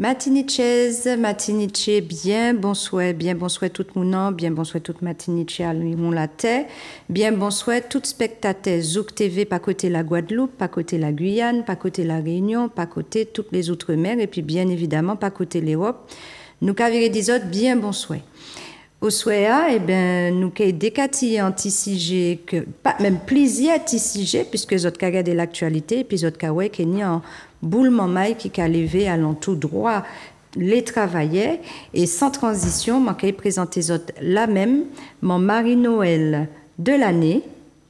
Matiniches, matiniche, bien bonsoir tout le monde, bien bonsoir toute matiniche à l'on la terre, bien bonsoir tout spectateur Zouk TV, pas côté la Guadeloupe, pas côté la Guyane, pas côté la Réunion, pas côté toutes les outre-mer, et puis bien évidemment pas côté l'Europe. Nous qu'avons des autres, bien bonsoir. Au soir, eh ben, nous avons décatillé en TCG, pas même plaisir TCG, puisque les autres regardent l'actualité, et puis les autres regardent qu'il y a un boulement maille qui a levé à tout droit les travailleurs, et sans transition, je vais présenter les autres la même, mon Marie-Noël de l'année,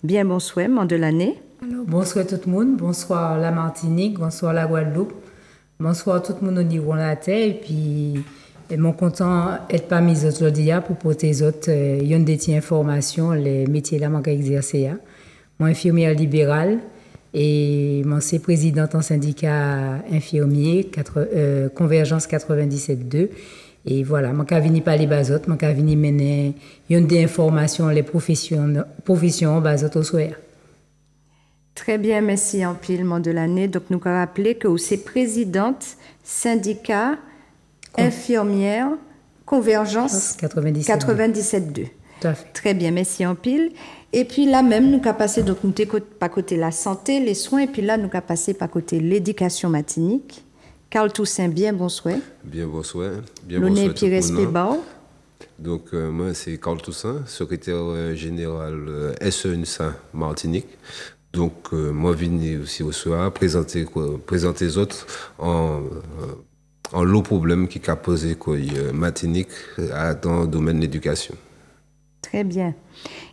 bien bonsoir, mon de l'année. Bonsoir tout le monde, bonsoir la Martinique, bonsoir la Guadeloupe, bonsoir tout le monde au niveau de la terre, et puis. Et mon content d'être parmi les autres aujourd'hui pour porter les autres une des informations, les métiers là que exercer. Moi infirmière libérale et moi c'est présidente en syndicat infirmier Convergence 97.2 et voilà, moi ka vini parler bazot, moi ka vini mener une des informations les professions bazot au soir. Très bien, merci en pile mon de l'année. Donc nous avons rappelé que c'est présidente syndicat infirmière, Convergence 97.2. Tout à fait. Très bien, merci en pile. Et puis là même, nous avons passé, donc nous pas côté la santé, les soins, et puis là, nous avons passé par côté l'éducation matinique. Carl Toussaint, bien bonsoir. Bien bonsoir. Bien bonsoir. L'honneur et respect, Donc, moi, c'est Carl Toussaint, secrétaire général SENSA Martinique. Donc, moi, je viens aussi au soir présenter les autres en lot problème qui a posé Martinique dans le domaine de l'éducation. Très bien.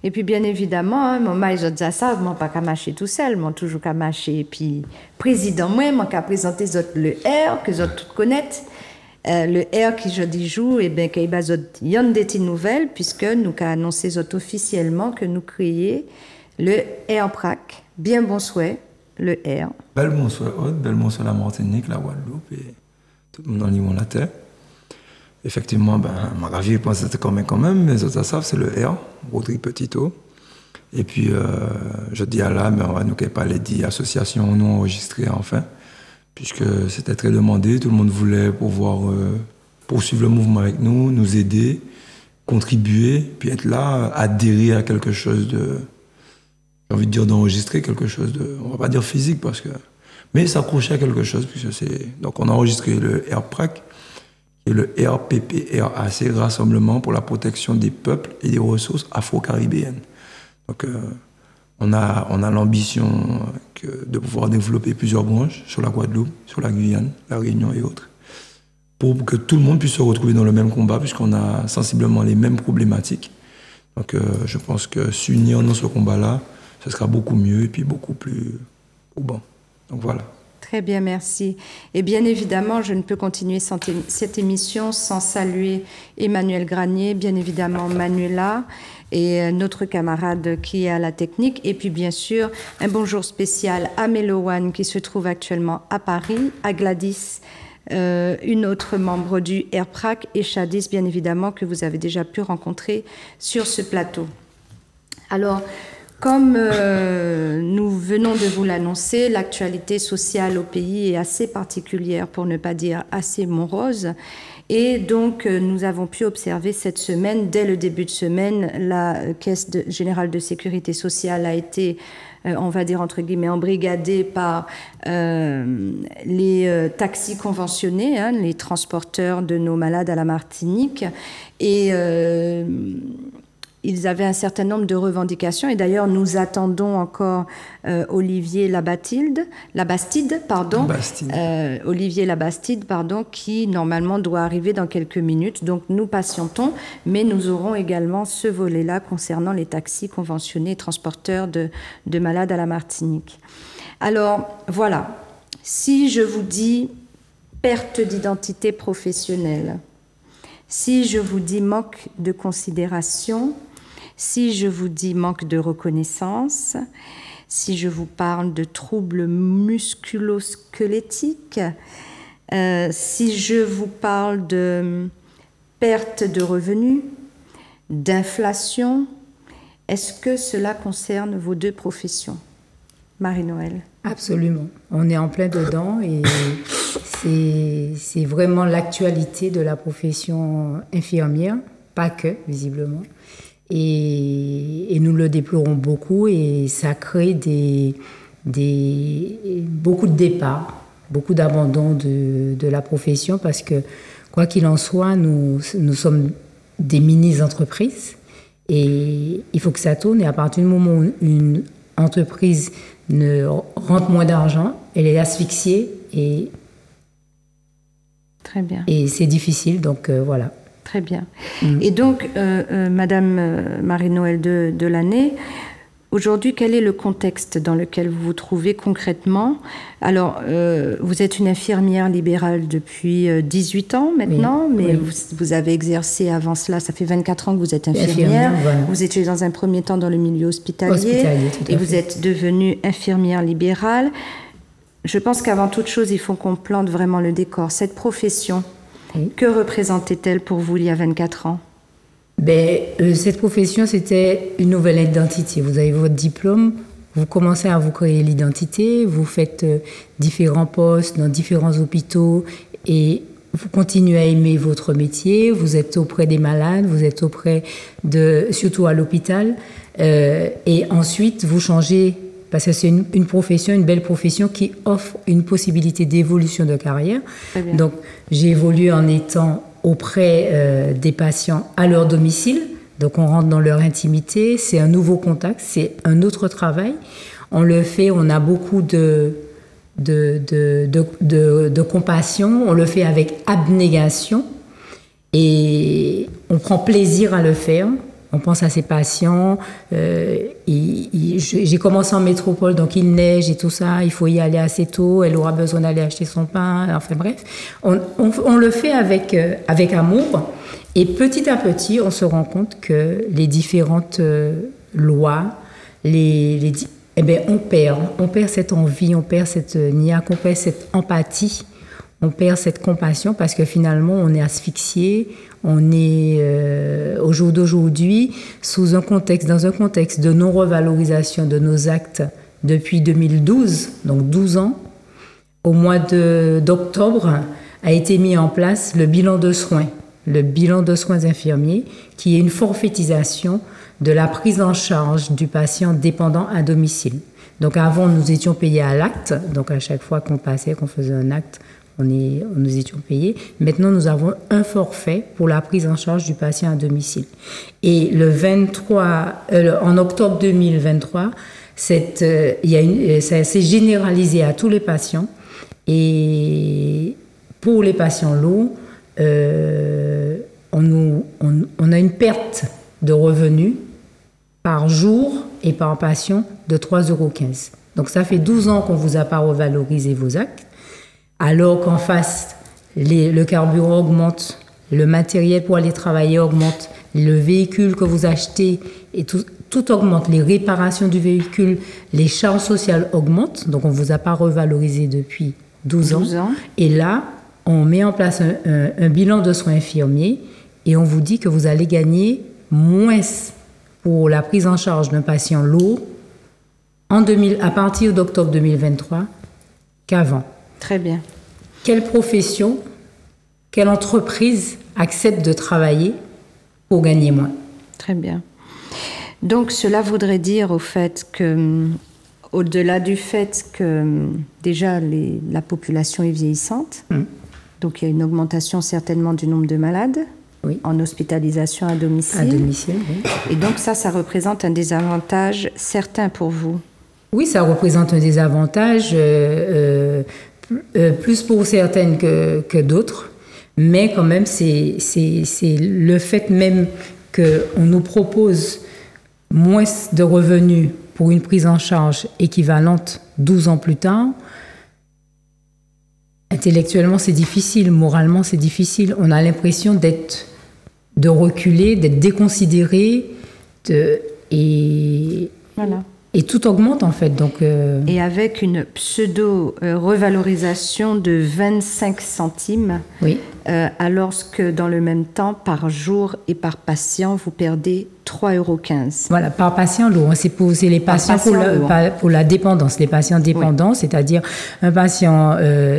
Et puis bien évidemment, mon maïs de ça, moi pas qu'à marcher tout seul, moi toujours qu'à marcher. Et puis président moi qu'à présenter le R que vous tout connaissez. Le R qui jeudi joue et bien qu'il y a des nouvelles puisque nous avons annoncé officiellement que nous créions le R-PRAC. Bien bonsoir, le R. Bel bonsoir Aude, bel bonsoir la Martinique, la Guadeloupe et tout le monde dans le monde de la terre. Effectivement, ma ravie, je pense que c'était quand même, mais autres savent, c'est le R, Rodrigue Petito. Et puis, je dis à là, on va nous parler d'associations non enregistrées, enfin, puisque c'était très demandé, tout le monde voulait pouvoir poursuivre le mouvement avec nous, nous aider, contribuer, puis être là, adhérer à quelque chose de, j'ai envie de dire d'enregistrer quelque chose de, on va pas dire physique, parce que, mais s'accrocher à quelque chose, puisque c'est, donc on a enregistré le RPRAC, et le RPPRAC, Rassemblement pour la protection des peuples et des ressources afro-caribéennes. Donc, on a l'ambition de pouvoir développer plusieurs branches sur la Guadeloupe, sur la Guyane, la Réunion et autres, pour que tout le monde puisse se retrouver dans le même combat, puisqu'on a sensiblement les mêmes problématiques. Donc, je pense que s'unir dans ce combat-là, ce sera beaucoup mieux et puis beaucoup plus probant. Donc, voilà. Très bien, merci. Et bien évidemment, je ne peux continuer cette émission sans saluer Emmanuel Granier, bien évidemment Manuela et notre camarade qui est à la technique. Et puis bien sûr, un bonjour spécial à Melowan qui se trouve actuellement à Paris, à Gladys, une autre membre du RPRAC et Chadis, bien évidemment, que vous avez déjà pu rencontrer sur ce plateau. Alors, comme nous venons de vous l'annoncer, l'actualité sociale au pays est assez particulière, pour ne pas dire assez morose. Et donc, nous avons pu observer cette semaine, dès le début de semaine, la Caisse générale de sécurité sociale a été, on va dire entre guillemets, embrigadée par les taxis conventionnés, hein, les transporteurs de nos malades à la Martinique. Et ils avaient un certain nombre de revendications et d'ailleurs nous attendons encore Olivier Labastide, qui normalement doit arriver dans quelques minutes. Donc nous patientons, mais nous aurons également ce volet-là concernant les taxis conventionnés transporteurs de malades à la Martinique. Alors voilà, si je vous dis perte d'identité professionnelle, si je vous dis manque de considération, si je vous dis manque de reconnaissance, si je vous parle de troubles musculo-squelettiques, si je vous parle de perte de revenus, d'inflation, est-ce que cela concerne vos deux professions? Marie-Noël. Absolument. On est en plein dedans et c'est vraiment l'actualité de la profession infirmière, pas que, visiblement. Et nous le déplorons beaucoup et ça crée beaucoup de départs, beaucoup d'abandon de la profession parce que, quoi qu'il en soit, nous sommes des mini-entreprises et il faut que ça tourne. Et à partir du moment où une entreprise ne rentre moins d'argent, elle est asphyxiée Très bien. Et c'est difficile, donc voilà. Très bien. Et donc, Madame Marie-Noëlle Delaney, aujourd'hui, quel est le contexte dans lequel vous vous trouvez concrètement? Alors, vous êtes une infirmière libérale depuis 18 ans maintenant, mais vous avez exercé avant cela, ça fait 24 ans que vous êtes infirmière. Voilà. Vous étiez dans un premier temps dans le milieu hospitalier et vous êtes devenue infirmière libérale. Je pense qu'avant toute chose, il faut qu'on plante vraiment le décor. Cette profession, que représentait-elle pour vous il y a 24 ans? Cette profession, c'était une nouvelle identité. Vous avez votre diplôme, vous commencez à vous créer l'identité, vous faites différents postes dans différents hôpitaux et vous continuez à aimer votre métier, vous êtes auprès des malades, vous êtes surtout à l'hôpital, et ensuite vous changez, parce que c'est une profession, une belle profession qui offre une possibilité d'évolution de carrière. Donc j'ai évolué en étant auprès des patients à leur domicile. Donc on rentre dans leur intimité, c'est un nouveau contact, c'est un autre travail. On le fait, on a beaucoup de compassion, on le fait avec abnégation et on prend plaisir à le faire. On pense à ses patients. J'ai commencé en métropole, donc il neige et tout ça. Il faut y aller assez tôt. Elle aura besoin d'aller acheter son pain. Enfin bref, on le fait avec amour. Et petit à petit, on se rend compte que les différentes lois, on perd cette envie, on perd cette niaque, on perd cette empathie. On perd cette compassion parce que finalement, on est asphyxié, on est au jour d'aujourd'hui dans un contexte de non-revalorisation de nos actes depuis 2012, donc 12 ans. Au mois d'octobre a été mis en place le bilan de soins infirmiers, qui est une forfaitisation de la prise en charge du patient dépendant à domicile. Donc avant, nous étions payés à l'acte, donc à chaque fois qu'on faisait un acte, nous étions payés. Maintenant, nous avons un forfait pour la prise en charge du patient à domicile. Et en octobre 2023, ça s'est généralisé à tous les patients. Et pour les patients lourds, on a une perte de revenus par jour et par patient de 3,15 €. Donc ça fait 12 ans qu'on ne vous a pas revalorisé vos actes. Alors qu'en face, le carburant augmente, le matériel pour aller travailler augmente, le véhicule que vous achetez, et tout augmente. Les réparations du véhicule, les charges sociales augmentent. Donc on ne vous a pas revalorisé depuis 12 ans. Et là, on met en place un bilan de soins infirmiers et on vous dit que vous allez gagner moins pour la prise en charge d'un patient lourd à partir d'octobre 2023 qu'avant. Très bien. Quelle profession, quelle entreprise accepte de travailler pour gagner moins? Très bien. Donc cela voudrait dire au-delà du fait que déjà la population est vieillissante, donc il y a une augmentation certainement du nombre de malades en hospitalisation à domicile. À domicile, oui. Et donc ça représente un désavantage certain pour vous. Oui, ça représente un désavantage, plus pour certaines que d'autres, mais quand même, c'est le fait même qu'on nous propose moins de revenus pour une prise en charge équivalente 12 ans plus tard. Intellectuellement, c'est difficile, moralement, c'est difficile. On a l'impression de reculer, d'être déconsidéré, Voilà. Et tout augmente en fait. Donc, Et avec une pseudo-revalorisation de 25 centimes, alors que dans le même temps, par jour et par patient, vous perdez 3,15 €. Voilà, par patient lourd. C'est les patients pour la dépendance. Les patients dépendants, c'est-à-dire un patient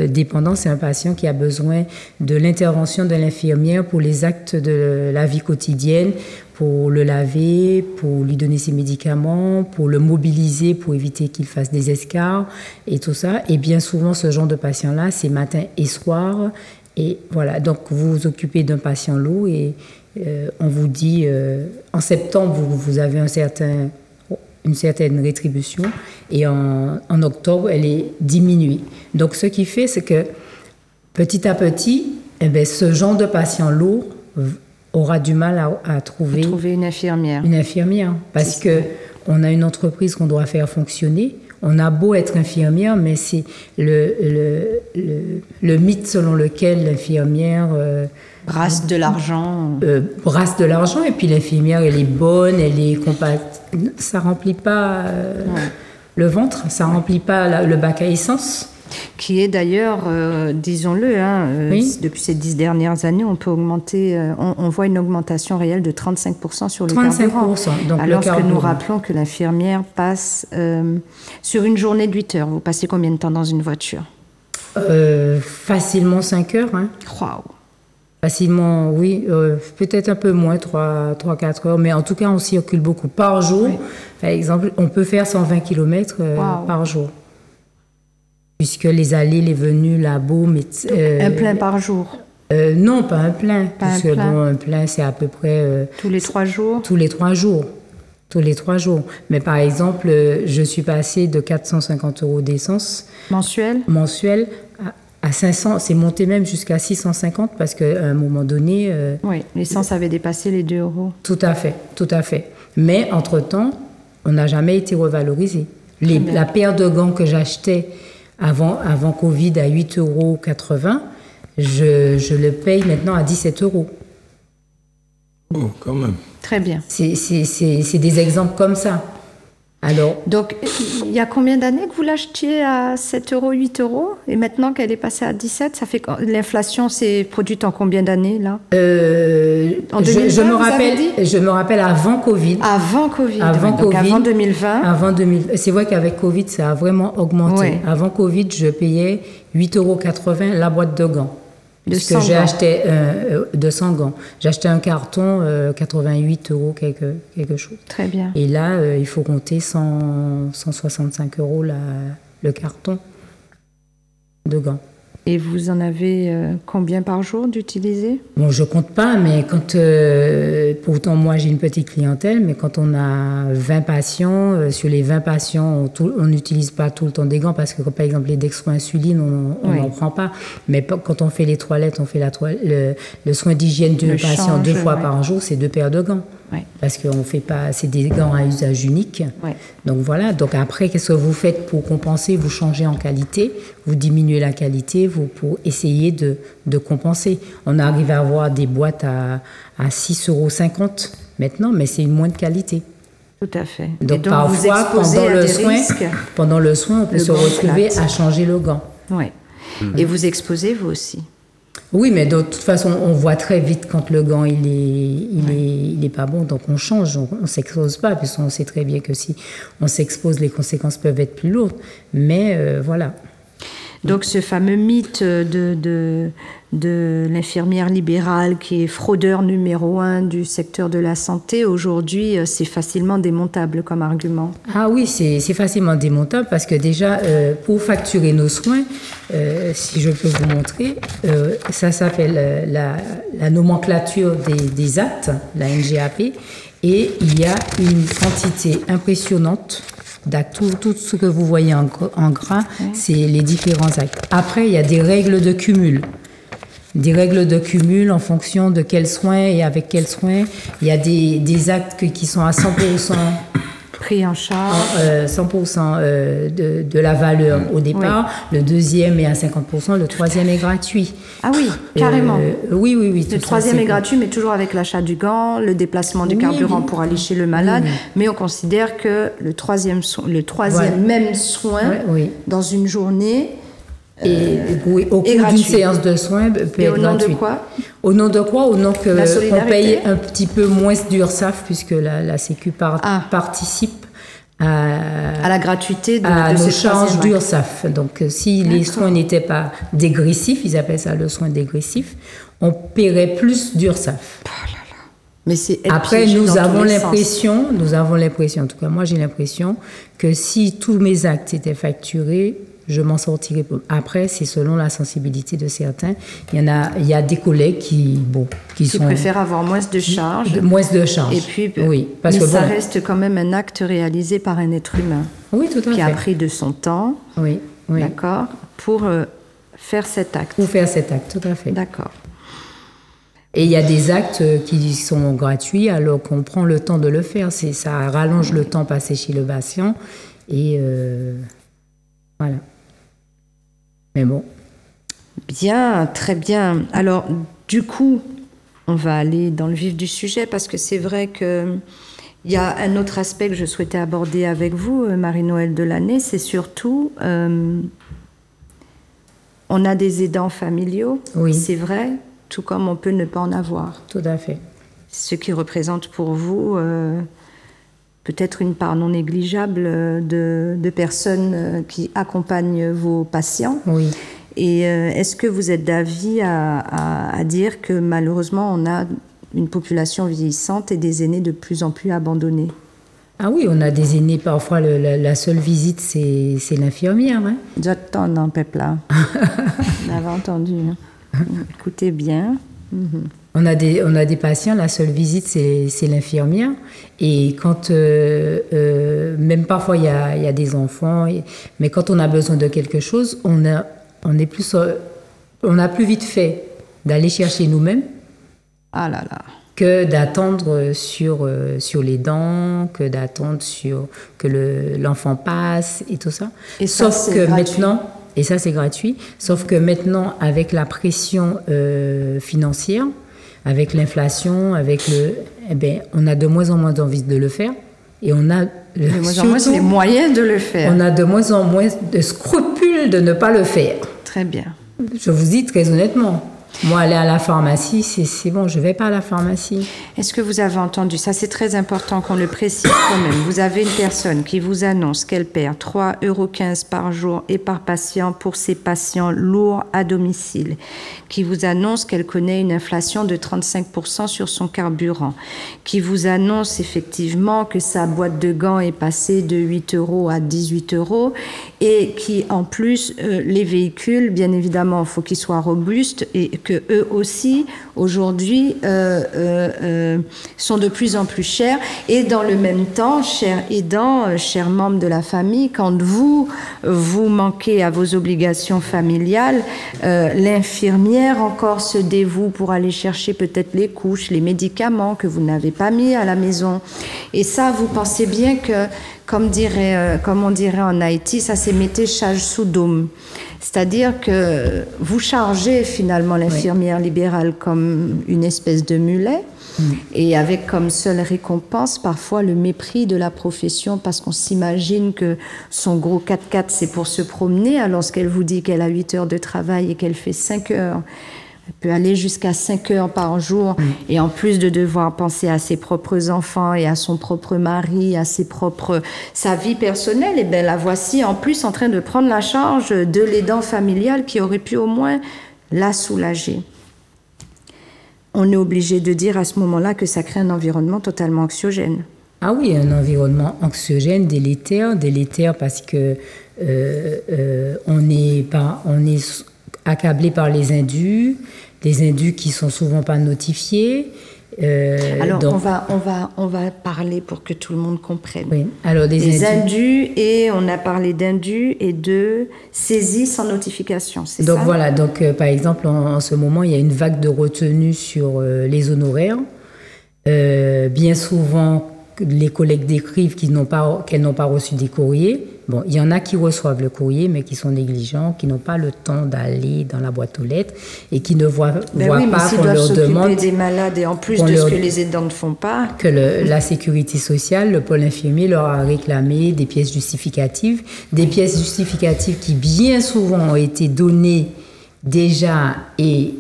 dépendant, c'est un patient qui a besoin de l'intervention de l'infirmière pour les actes de la vie quotidienne, pour le laver, pour lui donner ses médicaments, pour le mobiliser, pour éviter qu'il fasse des escarres et tout ça. Et bien souvent, ce genre de patient-là, c'est matin et soir. Et voilà, donc vous vous occupez d'un patient lourd et on vous dit, en septembre, vous avez une certaine rétribution et en octobre, elle est diminuée. Donc, ce qui fait, c'est que petit à petit, ce genre de patient lourd aura du mal à trouver une infirmière. Une infirmière, parce qu'on a une entreprise qu'on doit faire fonctionner. On a beau être infirmière, mais c'est le mythe selon lequel l'infirmière brasse de l'argent. Brasse de l'argent, et puis l'infirmière, elle est bonne, elle est compatible. Ça remplit pas le ventre, ça remplit pas le bac à essence. Qui est d'ailleurs, disons-le, depuis ces 10 dernières années, on peut augmenter, on voit une augmentation réelle de 35% sur le carburant. 35%. Donc alors que nous rappelons que l'infirmière passe sur une journée de 8 heures. Vous passez combien de temps dans une voiture? Facilement 5 heures. Hein. Wow. Facilement, oui. Peut-être un peu moins, 3-4 heures. Mais en tout cas, on circule beaucoup. Par jour, par exemple, on peut faire 120 km par jour. Puisque les allées, les venues, la baume... un plein par jour? Non, pas un plein. Parce que un plein, c'est à peu près... tous les 3 jours? Tous les 3 jours. Tous les 3 jours. Mais par exemple, je suis passée de 450 € d'essence... Mensuel à 500. C'est monté même jusqu'à 650 parce qu'à un moment donné... oui, l'essence avait dépassé les 2 €. Tout à fait, tout à fait. Mais entre-temps, on n'a jamais été revalorisé. La paire de gants que j'achetais... Avant Covid à 8,80 €, je le paye maintenant à 17 €. Oh, quand même. Très bien. C'est des exemples comme ça. Alors, donc, il y a combien d'années que vous l'achetiez à 7 €, 8 €? Et maintenant qu'elle est passée à 17, ça fait l'inflation s'est produite en combien d'années, là? En 2020, je me rappelle avant Covid. Avant Covid. Donc avant 2020. C'est vrai qu'avec Covid, ça a vraiment augmenté. Oui. Avant Covid, je payais 8,80 € la boîte de gants. Parce que j'ai acheté 200 gants. J'ai acheté un carton, 88 € quelque chose. Très bien. Et là, il faut compter 165 € le carton de gants. Et vous en avez combien par jour d'utilisés? Bon, je compte pas, mais quand... pourtant, moi, j'ai une petite clientèle, mais quand on a 20 patients, sur les 20 patients, on n'utilise pas tout le temps des gants parce que, par exemple, les dextro-insuline, on n'en prend pas. Mais quand on fait les toilettes, on fait le soin d'hygiène du patient 2 fois par jour, c'est 2 paires de gants. Ouais. Parce qu'on fait pas, c'est des gants à usage unique. Ouais. Donc voilà. Donc après, qu'est-ce que vous faites pour compenser? Vous changez en qualité, vous diminuez la qualité, pour essayer de compenser. On arrive à avoir des boîtes à 6,50 € maintenant, mais c'est une moindre qualité. Tout à fait. Donc parfois, pendant le soin, on peut se retrouver à changer le gant. Ouais. Et vous exposez vous aussi? Oui, mais de toute façon, on voit très vite quand le gant il est pas bon, donc on change, on s'expose pas, puisqu'on sait très bien que si on s'expose, les conséquences peuvent être plus lourdes. Mais voilà. Donc ce fameux mythe de l'infirmière libérale qui est fraudeur numéro 1 du secteur de la santé, aujourd'hui, c'est facilement démontable comme argument. Ah oui, c'est facilement démontable parce que déjà, pour facturer nos soins, si je peux vous montrer, ça s'appelle la nomenclature des actes, la NGAP, et il y a une quantité impressionnante d'actes. Tout ce que vous voyez en gras, c'est les différents actes. Après, il y a des règles de cumul. Des règles de cumul en fonction de quels soins et avec quels soins. Il y a des actes qui sont à 100% pris en charge. 100% de la valeur au départ. Oui. Le deuxième est à 50%, le troisième est gratuit. Ah oui, carrément. Oui. Le troisième est gratuit, mais toujours avec l'achat du gant, le déplacement du carburant pour aller chez le malade. Oui. Mais on considère que le troisième même soin, dans une journée, Et oui, au cours d'une séance de soins peut être gratuit. Au nom de quoi? Au nom de quoi? Au nom La qu'on paye un petit peu moins d'URSSAF, puisque la Sécu participe à la gratuité de nos cette charges d'URSSAF. Donc, si les soins n'étaient pas dégressifs, ils appellent ça le soin dégressif, on paierait plus d'URSSAF. Oh là là. Mais c'est après, nous avons l'impression, en tout cas moi j'ai l'impression que si tous mes actes étaient facturés, je m'en sortirais. Après, c'est selon la sensibilité de certains. Il y a des collègues qui préfèrent avoir moins de charges. Moins de charges. Et puis, oui, parce que ça reste quand même un acte réalisé par un être humain. Oui, tout à fait. Qui a pris de son temps. Oui. D'accord. Pour faire cet acte. Pour faire cet acte, tout à fait. D'accord. Et il y a des actes qui sont gratuits alors qu'on prend le temps de le faire. Ça rallonge le temps passé chez le patient. Et voilà. Mais bon. Bien, très bien. Alors, du coup, on va aller dans le vif du sujet parce que c'est vrai qu'il y a un autre aspect que je souhaitais aborder avec vous, Marie-Noëlle Delaney, c'est surtout, on a des aidants familiaux, oui. C'est vrai, tout comme on peut ne pas en avoir. Tout à fait. Ce qui représente pour vous peut-être une part non négligeable de personnes qui accompagnent vos patients. Oui. Et est-ce que vous êtes d'avis à dire que malheureusement on a une population vieillissante et des aînés de plus en plus abandonnés? Ah oui, on a des aînés, parfois la seule visite c'est l'infirmière. Hein. J'attends dans Pepla. On avait entendu. Hein. Écoutez bien. On a des patients, la seule visite c'est l'infirmière. Et quand, même parfois il y a des enfants, mais quand on a besoin de quelque chose, on a plus vite fait d'aller chercher nous-mêmes. Ah là là. Que d'attendre sur les dents, que d'attendre que l'enfant passe et tout ça. Et ça, sauf que maintenant, et ça c'est gratuit, sauf que maintenant avec la pression financière, avec l'inflation, on a de moins en moins envie de le faire et on a de moins en moins les moyens de le faire. On a de moins en moins de scrupules de ne pas le faire. Très bien. Je vous dis très honnêtement. Moi, aller à la pharmacie, c'est bon, je ne vais pas à la pharmacie. Est-ce que vous avez entendu, ça c'est très important qu'on le précise quand même, vous avez une personne qui vous annonce qu'elle perd 3,15 € par jour et par patient pour ses patients lourds à domicile, qui vous annonce qu'elle connaît une inflation de 35% sur son carburant, qui vous annonce effectivement que sa boîte de gants est passée de 8 € à 18 € et qui en plus, les véhicules, bien évidemment, il faut qu'ils soient robustes et que eux aussi, aujourd'hui, sont de plus en plus chers. Et dans le même temps, chers aidants, chers membres de la famille, quand vous manquez à vos obligations familiales, l'infirmière encore se dévoue pour aller chercher peut-être les couches, les médicaments que vous n'avez pas mis à la maison. Et ça, vous pensez bien que, comme on dirait en Haïti, ça c'est mettez charge sous dôme. C'est-à-dire que vous chargez finalement l'infirmière libérale comme une espèce de mulet et avec comme seule récompense parfois le mépris de la profession parce qu'on s'imagine que son gros 4x4 c'est pour se promener alors lorsqu'elle vous dit qu'elle a 8 heures de travail et qu'elle fait 5 heures. Elle peut aller jusqu'à 5 heures par jour et en plus de devoir penser à ses propres enfants et à son propre mari, à sa vie personnelle, et bien la voici en plus en train de prendre la charge de l'aidant familial qui aurait pu au moins la soulager. On est obligé de dire à ce moment-là que ça crée un environnement totalement anxiogène. Ah oui, un environnement anxiogène, délétère parce que on est accablé par les indus qui sont souvent pas notifiés. Alors donc, on va parler pour que tout le monde comprenne. Oui. Alors des indus et on a parlé d'indus et de saisie sans notification. C'est donc ça voilà. Donc par exemple en ce moment il y a une vague de retenue sur les honoraires. Bien souvent les collègues décrivent qu'elles n'ont pas reçu des courriers. Bon, il y en a qui reçoivent le courrier, mais qui sont négligents, qui n'ont pas le temps d'aller dans la boîte aux lettres et qui ne voient pas qu'on leur demande des malades et en plus de ce que les aidants ne font pas. Que la sécurité sociale, le pôle infirmier leur a réclamé des pièces justificatives qui bien souvent ont été données déjà et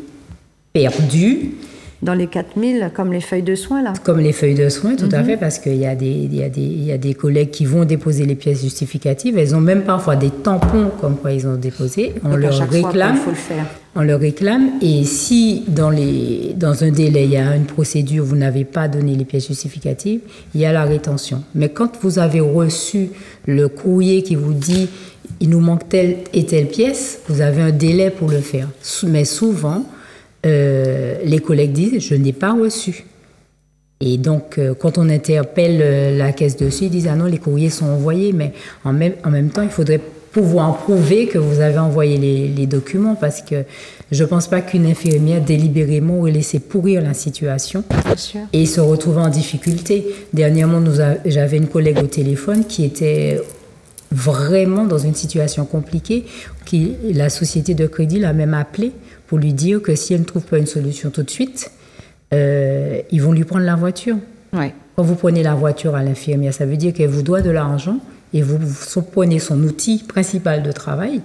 perdues. Dans les 4000, comme les feuilles de soins, là. Comme les feuilles de soins, tout à fait, parce qu'il y a des collègues qui vont déposer les pièces justificatives. Elles ont même parfois des tampons comme quoi ils ont déposé. On leur réclame. Il faut le faire. On leur réclame. Et si dans un délai, il y a une procédure, vous n'avez pas donné les pièces justificatives, il y a la rétention. Mais quand vous avez reçu le courrier qui vous dit il nous manque telle et telle pièce, vous avez un délai pour le faire. Mais souvent, les collègues disent « je n'ai pas reçu ». Et donc, quand on interpelle la caisse dessus, ils disent « ah non, les courriers sont envoyés ». Mais en même temps, il faudrait pouvoir prouver que vous avez envoyé les documents parce que je ne pense pas qu'une infirmière délibérément aurait laissé pourrir la situation et se retrouver en difficulté. Dernièrement, j'avais une collègue au téléphone qui était vraiment dans une situation compliquée. La société de crédit l'a même appelée pour lui dire que si elle ne trouve pas une solution tout de suite, ils vont lui prendre la voiture. Ouais. Quand vous prenez la voiture à l'infirmière, ça veut dire qu'elle vous doit de l'argent et vous prenez son outil principal de travail.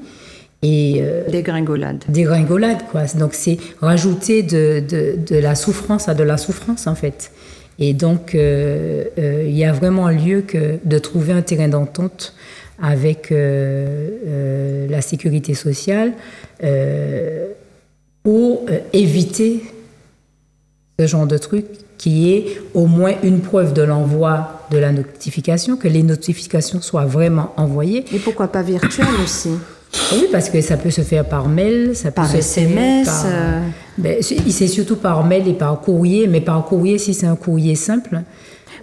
Et, dégringolade. Dégringolade, quoi. Donc c'est rajouter de la souffrance à de la souffrance, en fait. Et donc, il y a vraiment lieu de trouver un terrain d'entente avec la sécurité sociale pour éviter ce genre de truc qui est au moins une preuve de l'envoi de la notification, que les notifications soient vraiment envoyées. Et pourquoi pas virtuel aussi? Oui, parce que ça peut se faire par mail, ça peut par se SMS. faire c'est surtout par mail et par courrier, mais par courrier, si c'est un courrier simple.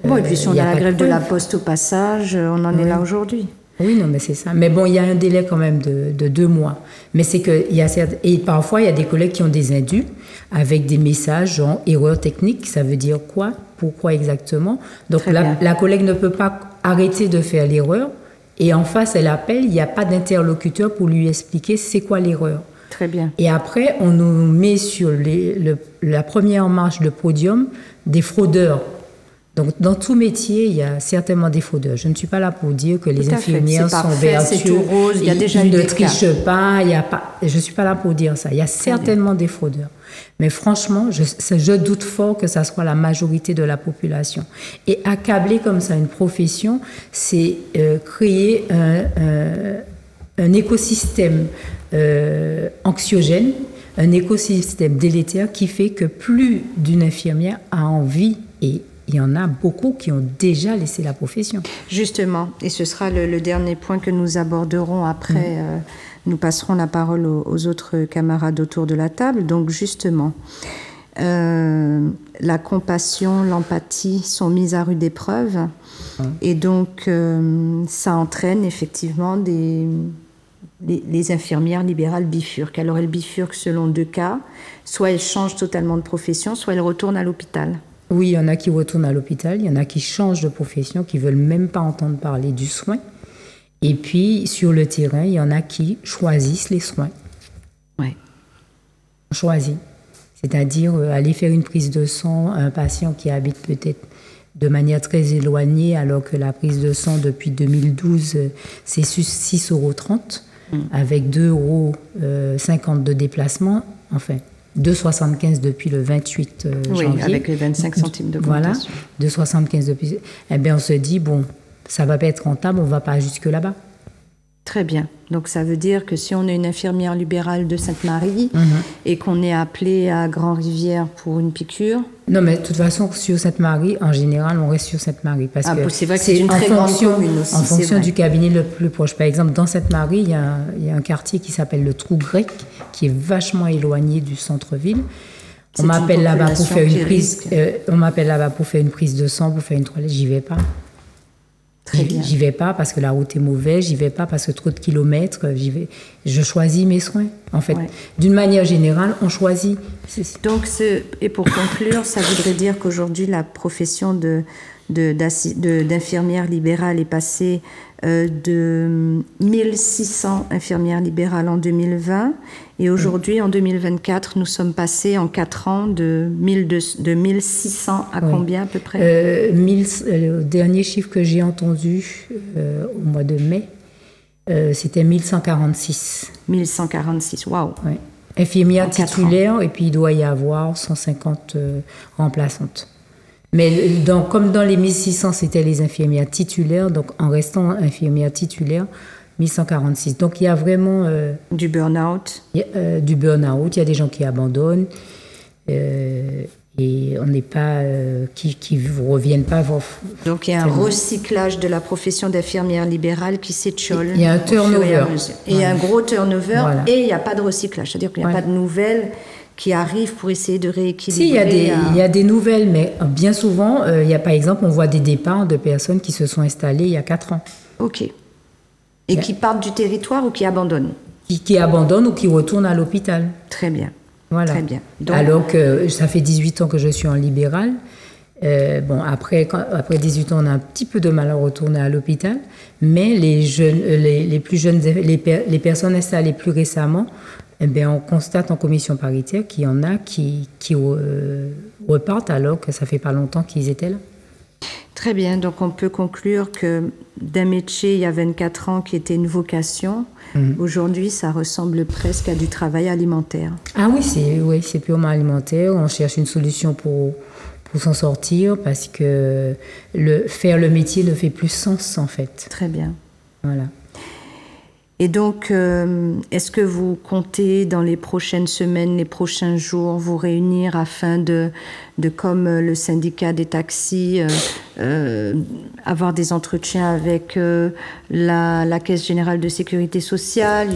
Bon, et puis si on a la grève de la poste au passage, on en est là aujourd'hui. Oui, non, mais c'est ça. Mais bon, il y a un délai quand même de 2 mois. Mais c'est que et parfois, il y a des collègues qui ont des indus avec des messages genre erreur technique. Ça veut dire quoi? Pourquoi exactement? Donc la collègue ne peut pas arrêter de faire l'erreur. Et en face, elle appelle, il n'y a pas d'interlocuteur pour lui expliquer c'est quoi l'erreur. Très bien. Et après, on nous met sur la première marche de podium des fraudeurs. Donc, dans tout métier, il y a certainement des fraudeurs. Je ne suis pas là pour dire que les infirmières sont vertueuses, il y a déjà ils ne trichent pas, je ne suis pas là pour dire ça. Il y a certainement des fraudeurs. Mais franchement, je doute fort que ça soit la majorité de la population. Et accabler comme ça une profession, c'est créer un écosystème anxiogène, un écosystème délétère qui fait que plus d'une infirmière a envie, et il y en a beaucoup qui ont déjà laissé la profession. Justement, et ce sera le dernier point que nous aborderons après. Nous passerons la parole aux autres camarades autour de la table. Donc justement, la compassion, l'empathie sont mises à rude épreuve. Et donc, ça entraîne effectivement les infirmières libérales bifurquent. Alors, elles bifurquent selon 2 cas. Soit elles changent totalement de profession, soit elles retournent à l'hôpital. Oui, il y en a qui retournent à l'hôpital, il y en a qui changent de profession, qui ne veulent même pas entendre parler du soin. Et puis, sur le terrain, il y en a qui choisissent les soins. Oui. On choisit. C'est-à-dire aller faire une prise de sang à un patient qui habite peut-être de manière très éloignée, alors que la prise de sang depuis 2012, c'est 6,30 €, avec 2,50 € de déplacement, enfin 2,75 € depuis le 28 janvier. Oui, avec les 25 centimes d'augmentation. Voilà, 2,75 € depuis. Eh bien, on se dit, bon, ça ne va pas être rentable, on ne va pas jusque là-bas. Très bien. Donc, ça veut dire que si on est une infirmière libérale de Sainte-Marie et qu'on est appelé à Grand-Rivière pour une piqûre... Non, mais de toute façon, sur Sainte-Marie, en général, on reste sur Sainte-Marie. Parce que c'est vrai que c'est une très grande commune aussi. En fonction du cabinet le plus proche. Par exemple, dans Sainte-Marie, il y a un quartier qui s'appelle le Trou Grec, qui est vachement éloigné du centre-ville. On m'appelle là-bas pour faire une prise. On m'appelle là-bas pour faire une prise de sang, pour faire une toilette. J'y vais pas. J'y vais pas parce que la route est mauvaise, j'y vais pas parce que trop de kilomètres, je choisis mes soins. En fait, d'une manière générale, on choisit. Donc, et pour conclure, ça voudrait dire qu'aujourd'hui, la profession de d'infirmières libérales est passé de 1600 infirmières libérales en 2020. Et aujourd'hui, en 2024, nous sommes passés en 4 ans de 1600 à combien à peu près Le dernier chiffre que j'ai entendu au mois de mai, c'était 1146. 1146, waouh. Ouais. Infirmières titulaires, et puis il doit y avoir 150 remplaçantes. Mais comme dans les 1600, c'était les infirmières titulaires, donc en restant infirmières titulaires, 1146. Donc il y a vraiment... du burn-out. Du burn-out, il y a des gens qui abandonnent. Et on n'est pas... qui ne reviennent pas. Donc il y a un recyclage de la profession d'infirmière libérale qui s'étiole. Il y a un turnover. Et il y a un gros turnover, et il n'y a pas de recyclage. C'est-à-dire qu'il n'y a pas de nouvelles qui arrivent pour essayer de rééquilibrer. Si, il y a des nouvelles, mais bien souvent, il y a, par exemple, on voit des départs de personnes qui se sont installées il y a 4 ans. OK. Et qui partent du territoire ou qui abandonnent? Qui abandonnent ou qui retournent à l'hôpital. Très bien. Voilà. Très bien. Donc, alors que ça fait 18 ans que je suis en libéral. Après 18 ans, on a un petit peu de mal à retourner à l'hôpital. Mais les plus jeunes, les personnes installées plus récemment, on constate en commission paritaire qu'il y en a qui repartent alors que ça fait pas longtemps qu'ils étaient là. Très bien, donc on peut conclure que d'un métier il y a 24 ans qui était une vocation, aujourd'hui ça ressemble presque à du travail alimentaire. Ah oui, c'est purement alimentaire. On cherche une solution pour s'en sortir parce que faire le métier ne fait plus sens en fait. Très bien. Voilà. Et donc, est-ce que vous comptez dans les prochaines semaines, les prochains jours, vous réunir afin de comme le syndicat des taxis, avoir des entretiens avec la Caisse générale de sécurité sociale?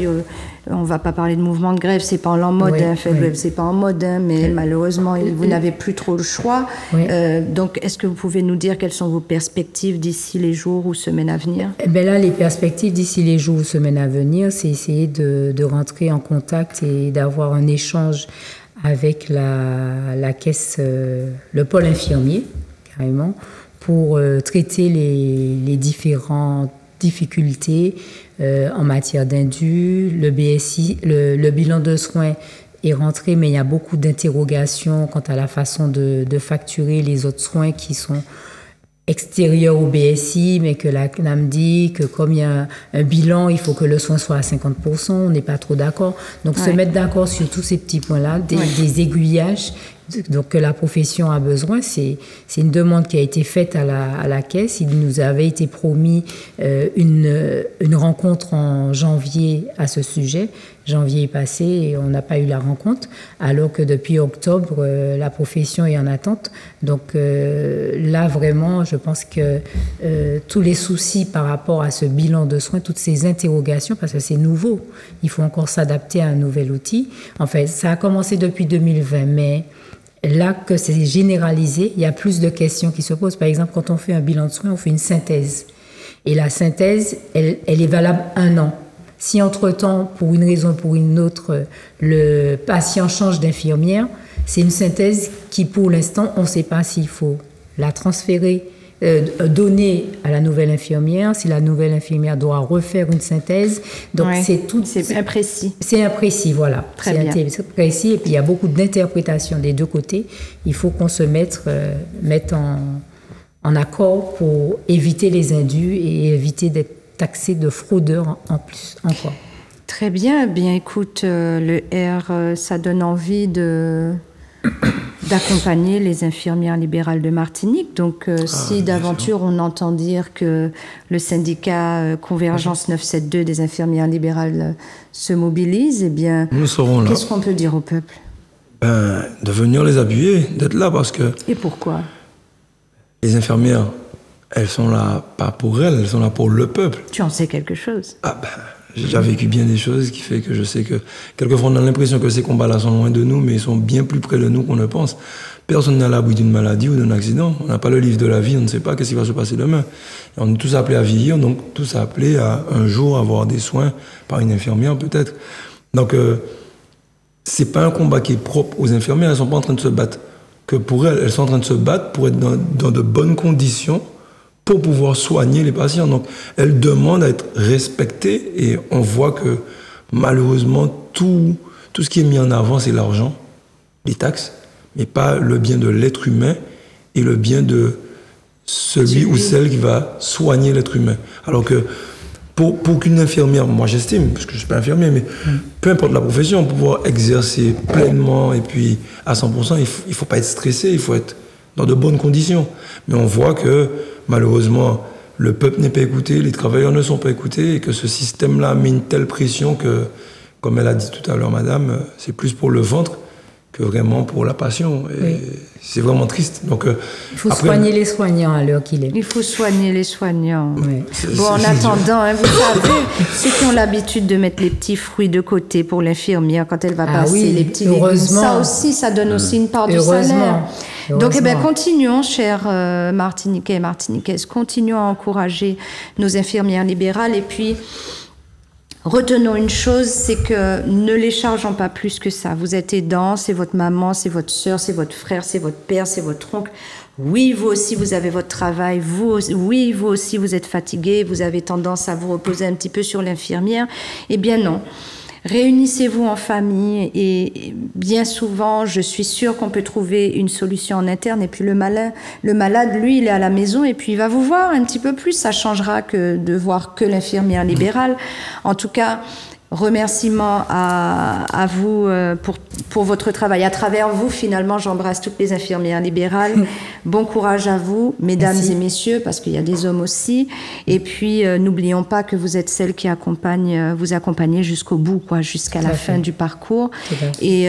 On ne va pas parler de mouvement de grève, c'est pas en mode, grève, c'est pas en mode, mais malheureusement, vous n'avez plus trop le choix. Oui. Donc, est-ce que vous pouvez nous dire quelles sont vos perspectives d'ici les jours ou semaines à venir? Là, les perspectives d'ici les jours ou semaines à venir, c'est essayer de rentrer en contact et d'avoir un échange avec la caisse, le pôle infirmier, carrément, pour traiter les différentes difficultés en matière d'indu. Le BSI, le bilan de soins est rentré, mais il y a beaucoup d'interrogations quant à la façon de facturer les autres soins qui sont extérieur au BSI, mais que la CNAM dit que comme il y a un bilan, il faut que le soin soit à 50%, on n'est pas trop d'accord. Donc se mettre d'accord sur tous ces petits points-là, des aiguillages donc, que la profession a besoin, c'est une demande qui a été faite à la Caisse. Il nous avait été promis une rencontre en janvier à ce sujet. Janvier est passé et on n'a pas eu la rencontre, alors que depuis octobre, la profession est en attente. Donc là, vraiment, je pense que tous les soucis par rapport à ce bilan de soins, toutes ces interrogations, parce que c'est nouveau, il faut encore s'adapter à un nouvel outil. En fait, ça a commencé depuis 2020, mais là que c'est généralisé, il y a plus de questions qui se posent. Par exemple, quand on fait un bilan de soins, on fait une synthèse. Et la synthèse, elle est valable 1 an. Si entre-temps, pour une raison ou pour une autre, le patient change d'infirmière, c'est une synthèse qui, pour l'instant, on ne sait pas s'il faut la transférer, donner à la nouvelle infirmière, si la nouvelle infirmière doit refaire une synthèse. Donc, c'est imprécis. C'est imprécis, voilà. Très bien. C'est imprécis, et puis il y a beaucoup d'interprétations des deux côtés. Il faut qu'on se mette en accord pour éviter les indus et éviter d'être taxé de fraudeurs en plus, encore. Très bien. Bien, écoute, le R, ça donne envie d'accompagner les infirmières libérales de Martinique. Donc, si d'aventure on entend dire que le syndicat Convergence 972 des infirmières libérales se mobilise, eh bien, nous serons là. Qu'est-ce qu'on peut dire au peuple? De venir les appuyer, d'être là, parce que... Et pourquoi? Les infirmières, elles sont là pas pour elles sont là pour le peuple. Tu en sais quelque chose? J'ai déjà vécu bien des choses qui fait que je sais que quelquefois on a l'impression que ces combats-là sont loin de nous, mais ils sont bien plus près de nous qu'on ne pense. Personne n'est à l'abri d'une maladie ou d'un accident. On n'a pas le livre de la vie, on ne sait pas qu'est-ce qui va se passer demain. Et on est tous appelés à vieillir, donc tous appelés à un jour avoir des soins par une infirmière peut-être. Donc c'est pas un combat qui est propre aux infirmières, elles sont pas en train de se battre que pour elles sont en train de se battre pour être dans de bonnes conditions pour pouvoir soigner les patients. Donc, elles demandent à être respectées et on voit que malheureusement, tout ce qui est mis en avant, c'est l'argent, les taxes, mais pas le bien de l'être humain et le bien de celui ou celle qui va soigner l'être humain. Alors que pour qu'une infirmière, moi j'estime, parce que je ne suis pas infirmier, mais peu importe la profession, pour pouvoir exercer pleinement et puis à 100%, il ne faut pas être stressé, il faut être dans de bonnes conditions. Mais on voit que malheureusement, le peuple n'est pas écouté, les travailleurs ne sont pas écoutés et que ce système-là met une telle pression que, comme elle a dit tout à l'heure, madame, c'est plus pour le ventre que vraiment pour la passion. Et c'est vraiment triste. Donc, il faut soigner les soignants à l'heure qu'il est. Il faut soigner les soignants. Oui. Bon, en attendant, hein, vous savez, ceux qui ont l'habitude de mettre les petits fruits de côté pour l'infirmière quand elle va passer, les petits légumes, ça aussi, ça donne aussi une part du salaire. Donc, eh bien, continuons, chers Martiniquais et Martiniquaises, continuons à encourager nos infirmières libérales et puis retenons une chose, c'est que ne les chargeons pas plus que ça. Vous êtes aidants, c'est votre maman, c'est votre sœur, c'est votre frère, c'est votre père, c'est votre oncle. Oui, vous aussi, vous avez votre travail. Oui, vous aussi, vous êtes fatigué, vous avez tendance à vous reposer un petit peu sur l'infirmière. Eh bien non. Réunissez-vous en famille et bien souvent, je suis sûre qu'on peut trouver une solution en interne. Et puis le malade, lui, il est à la maison et puis il va vous voir un petit peu plus. Ça changera que de voir que l'infirmière libérale. En tout cas, remerciements à vous pour votre travail. À travers vous, finalement, j'embrasse toutes les infirmières libérales. Bon courage à vous, mesdames et messieurs, parce qu'il y a des hommes aussi. Et puis, n'oublions pas que vous êtes celles qui vous accompagnent jusqu'au bout, jusqu'à la fin du parcours. Et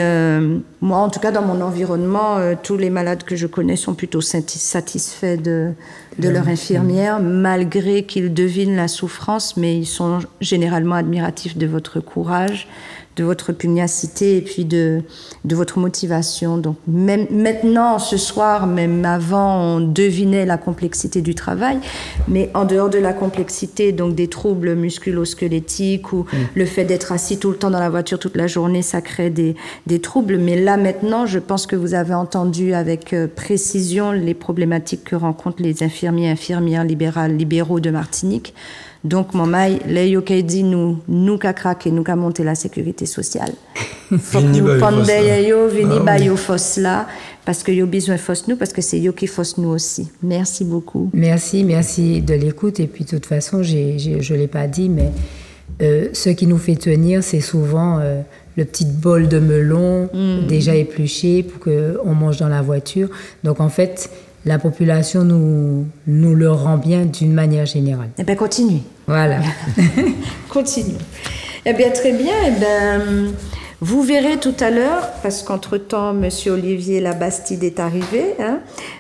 moi, en tout cas, dans mon environnement, tous les malades que je connais sont plutôt satisfaits de leur infirmière, malgré qu'ils devinent la souffrance, mais ils sont généralement admiratifs de votre courage, de votre pugnacité et puis de votre motivation. Donc même maintenant, ce soir, même avant, on devinait la complexité du travail, mais en dehors de la complexité, donc des troubles musculo-squelettiques ou le fait d'être assis tout le temps dans la voiture toute la journée, ça crée des troubles. Mais là, maintenant, je pense que vous avez entendu avec précision les problématiques que rencontrent les infirmières libéraux de Martinique. Donc, Mamaï, les Yokaidi nous qu'a craqué, nous qu'a monté la sécurité sociale. Faut que nous pendeyo, vini ba yo fos là, parce que yo besoin fos nous, parce que c'est yo qui fos nous aussi. Merci beaucoup. Merci de l'écoute. Et puis, de toute façon, je l'ai pas dit, mais ce qui nous fait tenir, c'est souvent le petit bol de melon déjà épluché pour qu'on mange dans la voiture. Donc, en fait, la population nous le rend bien d'une manière générale. Eh bien, continue. Voilà. Continue. Eh bien, très bien. Eh bien, vous verrez tout à l'heure, parce qu'entre-temps, Monsieur Olivier Labastide est arrivé.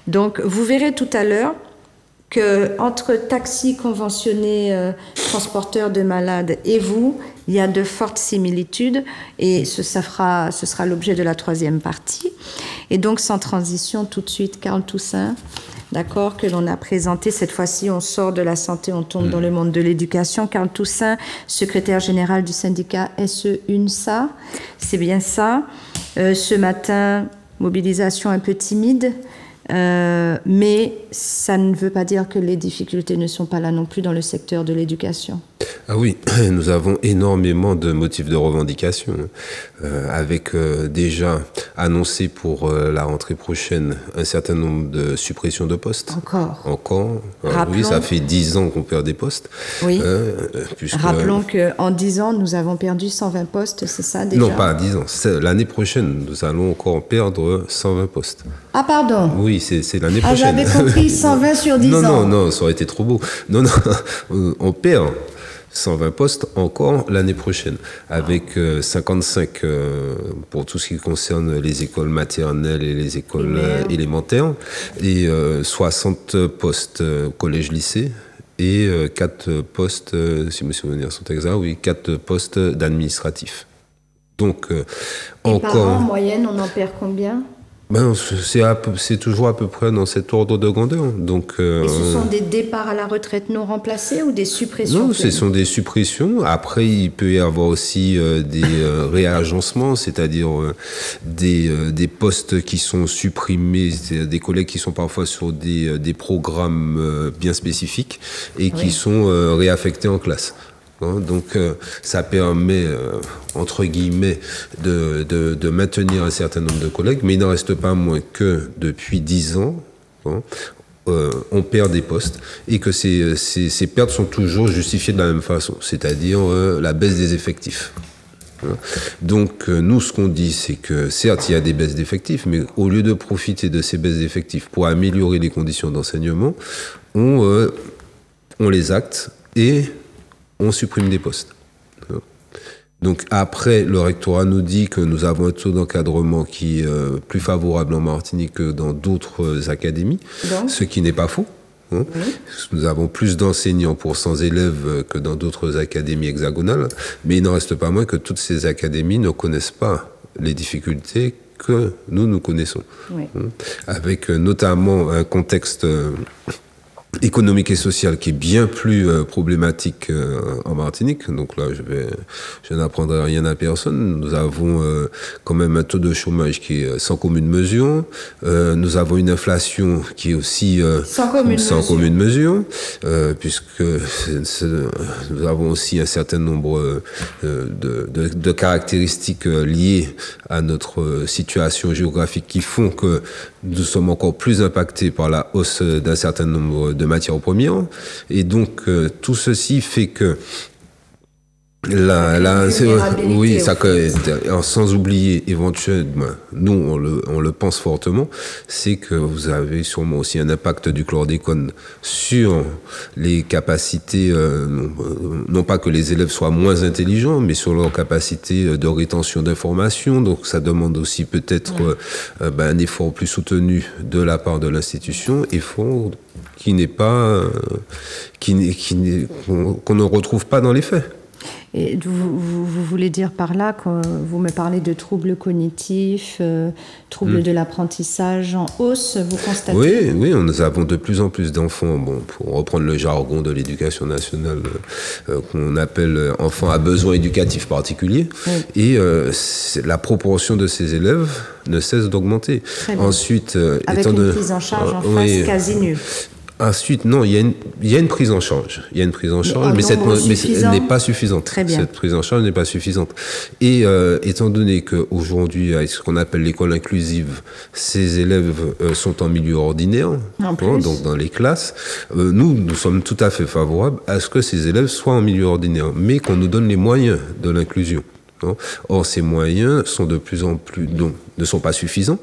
Donc, vous verrez tout à l'heure qu'entre taxis conventionnés, transporteurs de malades et vous, il y a de fortes similitudes et ce sera l'objet de la troisième partie. Et donc, sans transition, tout de suite, Carl Toussaint, d'accord, que l'on a présenté. Cette fois-ci, on sort de la santé, on tombe dans le monde de l'éducation. Carl Toussaint, secrétaire général du syndicat SE-UNSA, c'est bien ça. Ce matin, mobilisation un peu timide. Mais ça ne veut pas dire que les difficultés ne sont pas là non plus dans le secteur de l'éducation. Ah oui, nous avons énormément de motifs de revendication, avec déjà annoncé pour la rentrée prochaine un certain nombre de suppressions de postes. Encore. Oui, ça fait 10 ans qu'on perd des postes. Oui. Rappelons qu'en 10 ans, nous avons perdu 120 postes, c'est ça déjà? Non, pas 10 ans. L'année prochaine, nous allons encore perdre 120 postes. Ah, pardon. Oui, c'est l'année prochaine. Ah, j'avais compris 120 sur 10 ans. Non, ça aurait été trop beau. Non, on perd 120 postes encore l'année prochaine, avec 55 pour tout ce qui concerne les écoles maternelles et les écoles élémentaires, et 60 postes collège-lycée, et 4 postes, si mes souvenirs sont exacts, 4 postes d'administratifs. Donc, encore... par an, en moyenne, on en perd combien ? Ben, c'est toujours à peu près dans cet ordre de grandeur. Donc, et ce sont des départs à la retraite non remplacés ou des suppressions? Non, ce sont des suppressions. Après, il peut y avoir aussi des réagencements, c'est-à-dire des postes qui sont supprimés, des collègues qui sont parfois sur des programmes bien spécifiques et qui sont réaffectés en classe. Donc ça permet, entre guillemets, de maintenir un certain nombre de collègues, mais il n'en reste pas moins que depuis 10 ans, on perd des postes et que ces pertes sont toujours justifiées de la même façon, c'est-à-dire la baisse des effectifs. Donc nous, ce qu'on dit, c'est que certes, il y a des baisses d'effectifs, mais au lieu de profiter de ces baisses d'effectifs pour améliorer les conditions d'enseignement, on les acte et on supprime des postes. Donc après, le rectorat nous dit que nous avons un taux d'encadrement qui est plus favorable en Martinique que dans d'autres académies, ce qui n'est pas faux. Oui. Nous avons plus d'enseignants pour 100 élèves que dans d'autres académies hexagonales, mais il n'en reste pas moins que toutes ces académies ne connaissent pas les difficultés que nous connaissons. Oui. Avec notamment un contexte économique et social qui est bien plus problématique en Martinique. Donc là, je n'apprendrai rien à personne. Nous avons quand même un taux de chômage qui est sans commune mesure. Nous avons une inflation qui est aussi sans commune mesure, puisque nous avons aussi un certain nombre de caractéristiques liées à notre situation géographique qui font que nous sommes encore plus impactés par la hausse d'un certain nombre de matières premières. Et donc, tout ceci fait que sans oublier éventuellement, nous on le pense fortement, c'est que vous avez sûrement aussi un impact du chlordécone sur les capacités, non pas que les élèves soient moins intelligents, mais sur leur capacité de rétention d'informations. Donc ça demande aussi peut-être un effort plus soutenu de la part de l'institution, effort qui n'est pas qu'on ne retrouve pas dans les faits. Et vous voulez dire par là que vous me parlez de troubles cognitifs, troubles de l'apprentissage en hausse, vous constatez? Oui, nous avons de plus en plus d'enfants, pour reprendre le jargon de l'éducation nationale, qu'on appelle enfants à besoins éducatifs particuliers, et la proportion de ces élèves ne cesse d'augmenter. Ensuite, avec une prise en charge en face quasi nulle. Ensuite, non, il y a une prise en charge. Il y a une prise en charge, mais elle n'est pas suffisante. Très bien. Cette prise en charge n'est pas suffisante. Et étant donné qu'aujourd'hui, avec ce qu'on appelle l'école inclusive, ces élèves sont en milieu ordinaire, donc dans les classes, nous sommes tout à fait favorables à ce que ces élèves soient en milieu ordinaire, mais qu'on nous donne les moyens de l'inclusion. Or, ces moyens sont de plus en plus, ne sont pas suffisants.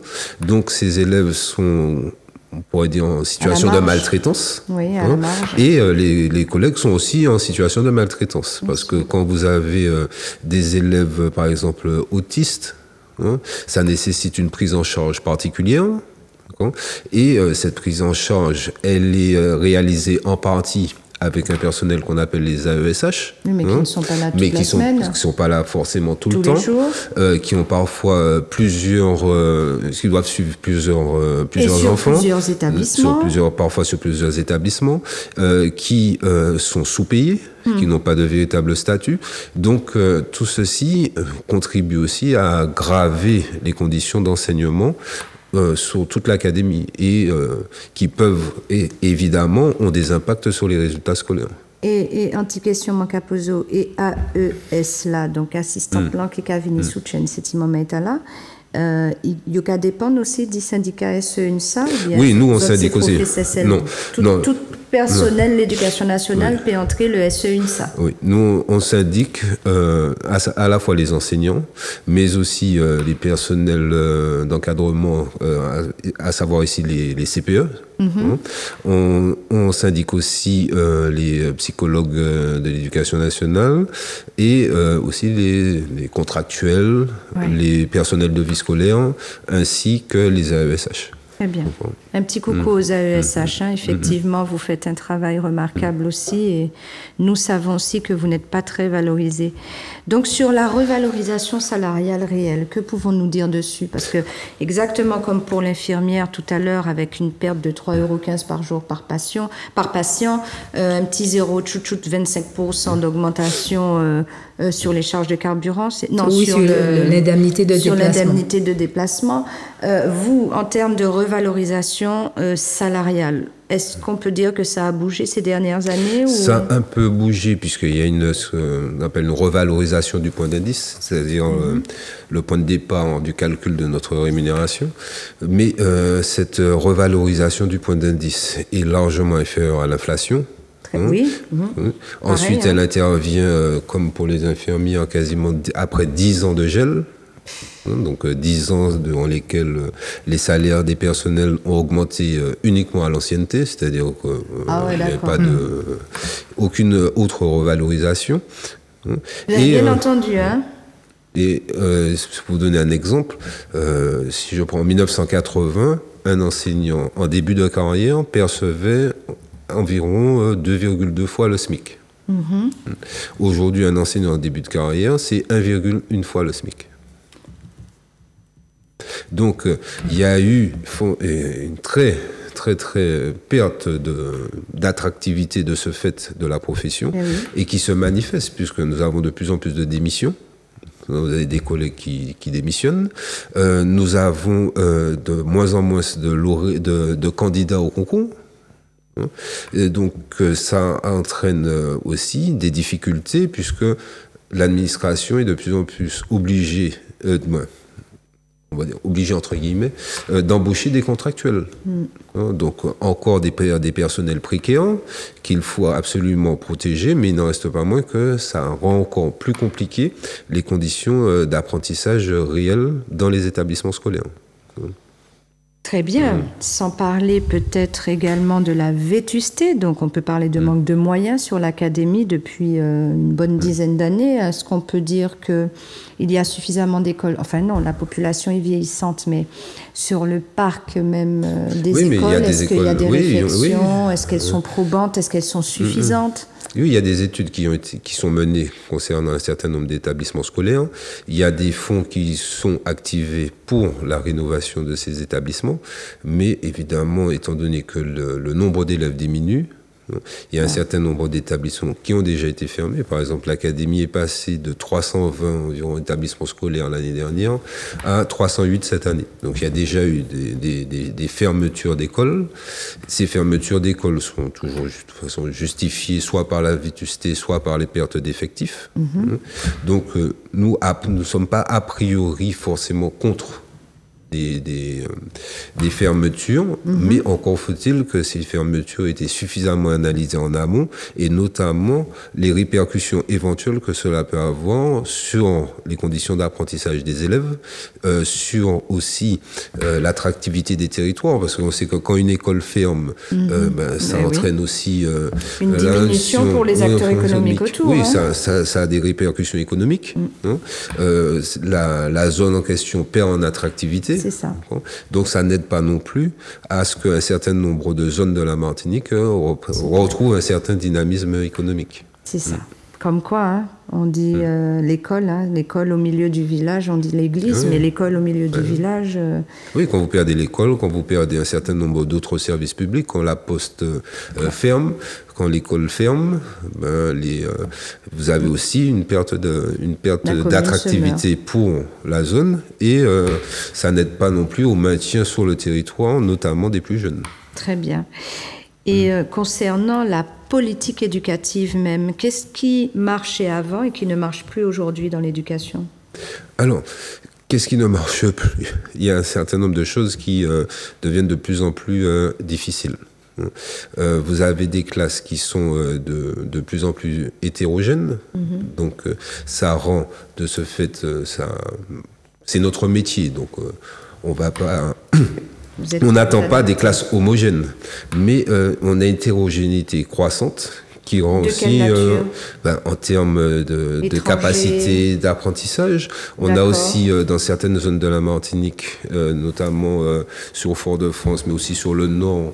Donc, ces élèves sont, on pourrait dire, en situation de maltraitance. Oui, à la marge. Et les collègues sont aussi en situation de maltraitance. Parce que quand vous avez des élèves, par exemple, autistes, ça nécessite une prise en charge particulière. Et cette prise en charge, elle est réalisée en partie avec un personnel qu'on appelle les AESH, mais qui ne sont pas là toute la semaine, qui ne sont pas là forcément tout le temps, les jours, qui ont parfois qui doivent suivre plusieurs enfants, plusieurs établissements, parfois sur plusieurs établissements, qui sont sous-payés, qui n'ont pas de véritable statut. Donc tout ceci contribue aussi à aggraver les conditions d'enseignement sur toute l'académie et qui peuvent, évidemment, ont des impacts sur les résultats scolaires. Et anti-question Mancapozo et AES là, donc assistant plan qui Kavini Souchen, c'est là. Il y a dépend aussi du syndicat SE-UNSA? Oui, nous, on syndique aussi. Tout personnel, l'éducation nationale peut entrer le SE-UNSA. Oui, nous, on syndique à la fois les enseignants, mais aussi les personnels d'encadrement, à savoir ici les CPE. On syndique aussi les psychologues de l'éducation nationale et aussi les contractuels, les personnels de vie scolaire, ainsi que les AESH. Très bien. Un petit coucou aux AESH. Effectivement, vous faites un travail remarquable aussi et nous savons aussi que vous n'êtes pas très valorisés. Donc, sur la revalorisation salariale réelle, que pouvons-nous dire dessus? Parce que, exactement comme pour l'infirmière tout à l'heure, avec une perte de 3,15 € par jour par patient, un petit 25% d'augmentation sur les charges de carburant. Oui, sur l'indemnité de déplacement. Sur l'indemnité de déplacement. Vous, en termes de revalorisation salariale, est-ce qu'on peut dire que ça a bougé ces dernières années ou... Ça a un peu bougé puisqu'il y a ce qu'on appelle une revalorisation du point d'indice, c'est-à-dire le point de départ du calcul de notre rémunération. Mais cette revalorisation du point d'indice est largement inférieure à l'inflation. Oui. Ensuite, elle intervient, comme pour les infirmières, quasiment après 10 ans de gel. Donc 10 ans durant lesquels les salaires des personnels ont augmenté uniquement à l'ancienneté, c'est-à-dire qu'il n'y avait pas aucune autre revalorisation. Vous avez bien entendu, hein? Et pour vous donner un exemple, si je prends 1980, un enseignant en début de carrière percevait environ 2,2 fois le SMIC. Aujourd'hui, un enseignant en début de carrière, c'est 1,1 fois le SMIC. Donc, il y a eu une très perte d'attractivité de ce fait de la profession et qui se manifeste puisque nous avons de plus en plus de démissions. Vous avez des collègues qui démissionnent. Nous avons de moins en moins de candidats au concours. Et donc, ça entraîne aussi des difficultés puisque l'administration est de plus en plus obligée, on va dire obligé entre guillemets, d'embaucher des contractuels. Donc encore des personnels précaires qu'il faut absolument protéger, mais il n'en reste pas moins que ça rend encore plus compliqué les conditions d'apprentissage réel dans les établissements scolaires. Très bien, sans parler peut-être également de la vétusté, donc on peut parler de manque de moyens sur l'académie depuis une bonne dizaine d'années. Est-ce qu'on peut dire qu'il y a suffisamment d'écoles? Enfin non, la population est vieillissante, mais sur le parc même des écoles, est-ce qu'il y a des réflexions? Est-ce qu'elles sont probantes? Est-ce qu'elles sont suffisantes? Oui, il y a des études qui sont menées concernant un certain nombre d'établissements scolaires. Il y a des fonds qui sont activés pour la rénovation de ces établissements. Mais évidemment, étant donné que le nombre d'élèves diminue, il y a un certain nombre d'établissements qui ont déjà été fermés. Par exemple, l'académie est passée de 320 environ établissements scolaires l'année dernière à 308 cette année. Donc il y a déjà eu des fermetures d'écoles. Ces fermetures d'écoles sont toujours de toute façon justifiées soit par la vétusté, soit par les pertes d'effectifs. Donc nous ne sommes pas a priori forcément contre des fermetures, mais encore faut-il que ces fermetures aient été suffisamment analysées en amont et notamment les répercussions éventuelles que cela peut avoir sur les conditions d'apprentissage des élèves, sur aussi l'attractivité des territoires, parce qu'on sait que quand une école ferme, ça entraîne aussi une diminution pour les acteurs économiques autour. Oui, ça a des répercussions économiques. La zone en question perd en attractivité. C'est ça. Donc ça n'aide pas non plus à ce qu'un certain nombre de zones de la Martinique retrouvent un certain dynamisme économique. C'est ça. Comme quoi, on dit l'école au milieu du village, on dit l'église, mais l'école au milieu du village... Oui, quand vous perdez l'école, quand vous perdez un certain nombre d'autres services publics, quand la poste ferme, quand l'école ferme, vous avez aussi une perte d'attractivité pour la zone et ça n'aide pas non plus au maintien sur le territoire, notamment des plus jeunes. Très bien. Et concernant la politique éducative même, qu'est-ce qui marchait avant et qui ne marche plus aujourd'hui dans l'éducation? Alors, qu'est-ce qui ne marche plus? Il y a un certain nombre de choses qui deviennent de plus en plus difficiles. Vous avez des classes qui sont de plus en plus hétérogènes, donc ça rend de ce fait, c'est notre métier, donc on va pas... On n'attend pas des classes homogènes, mais on a une hétérogénéité croissante qui rend de aussi, en termes de capacité d'apprentissage. On a aussi, dans certaines zones de la Martinique, notamment sur Fort-de-France, mais aussi sur le nord,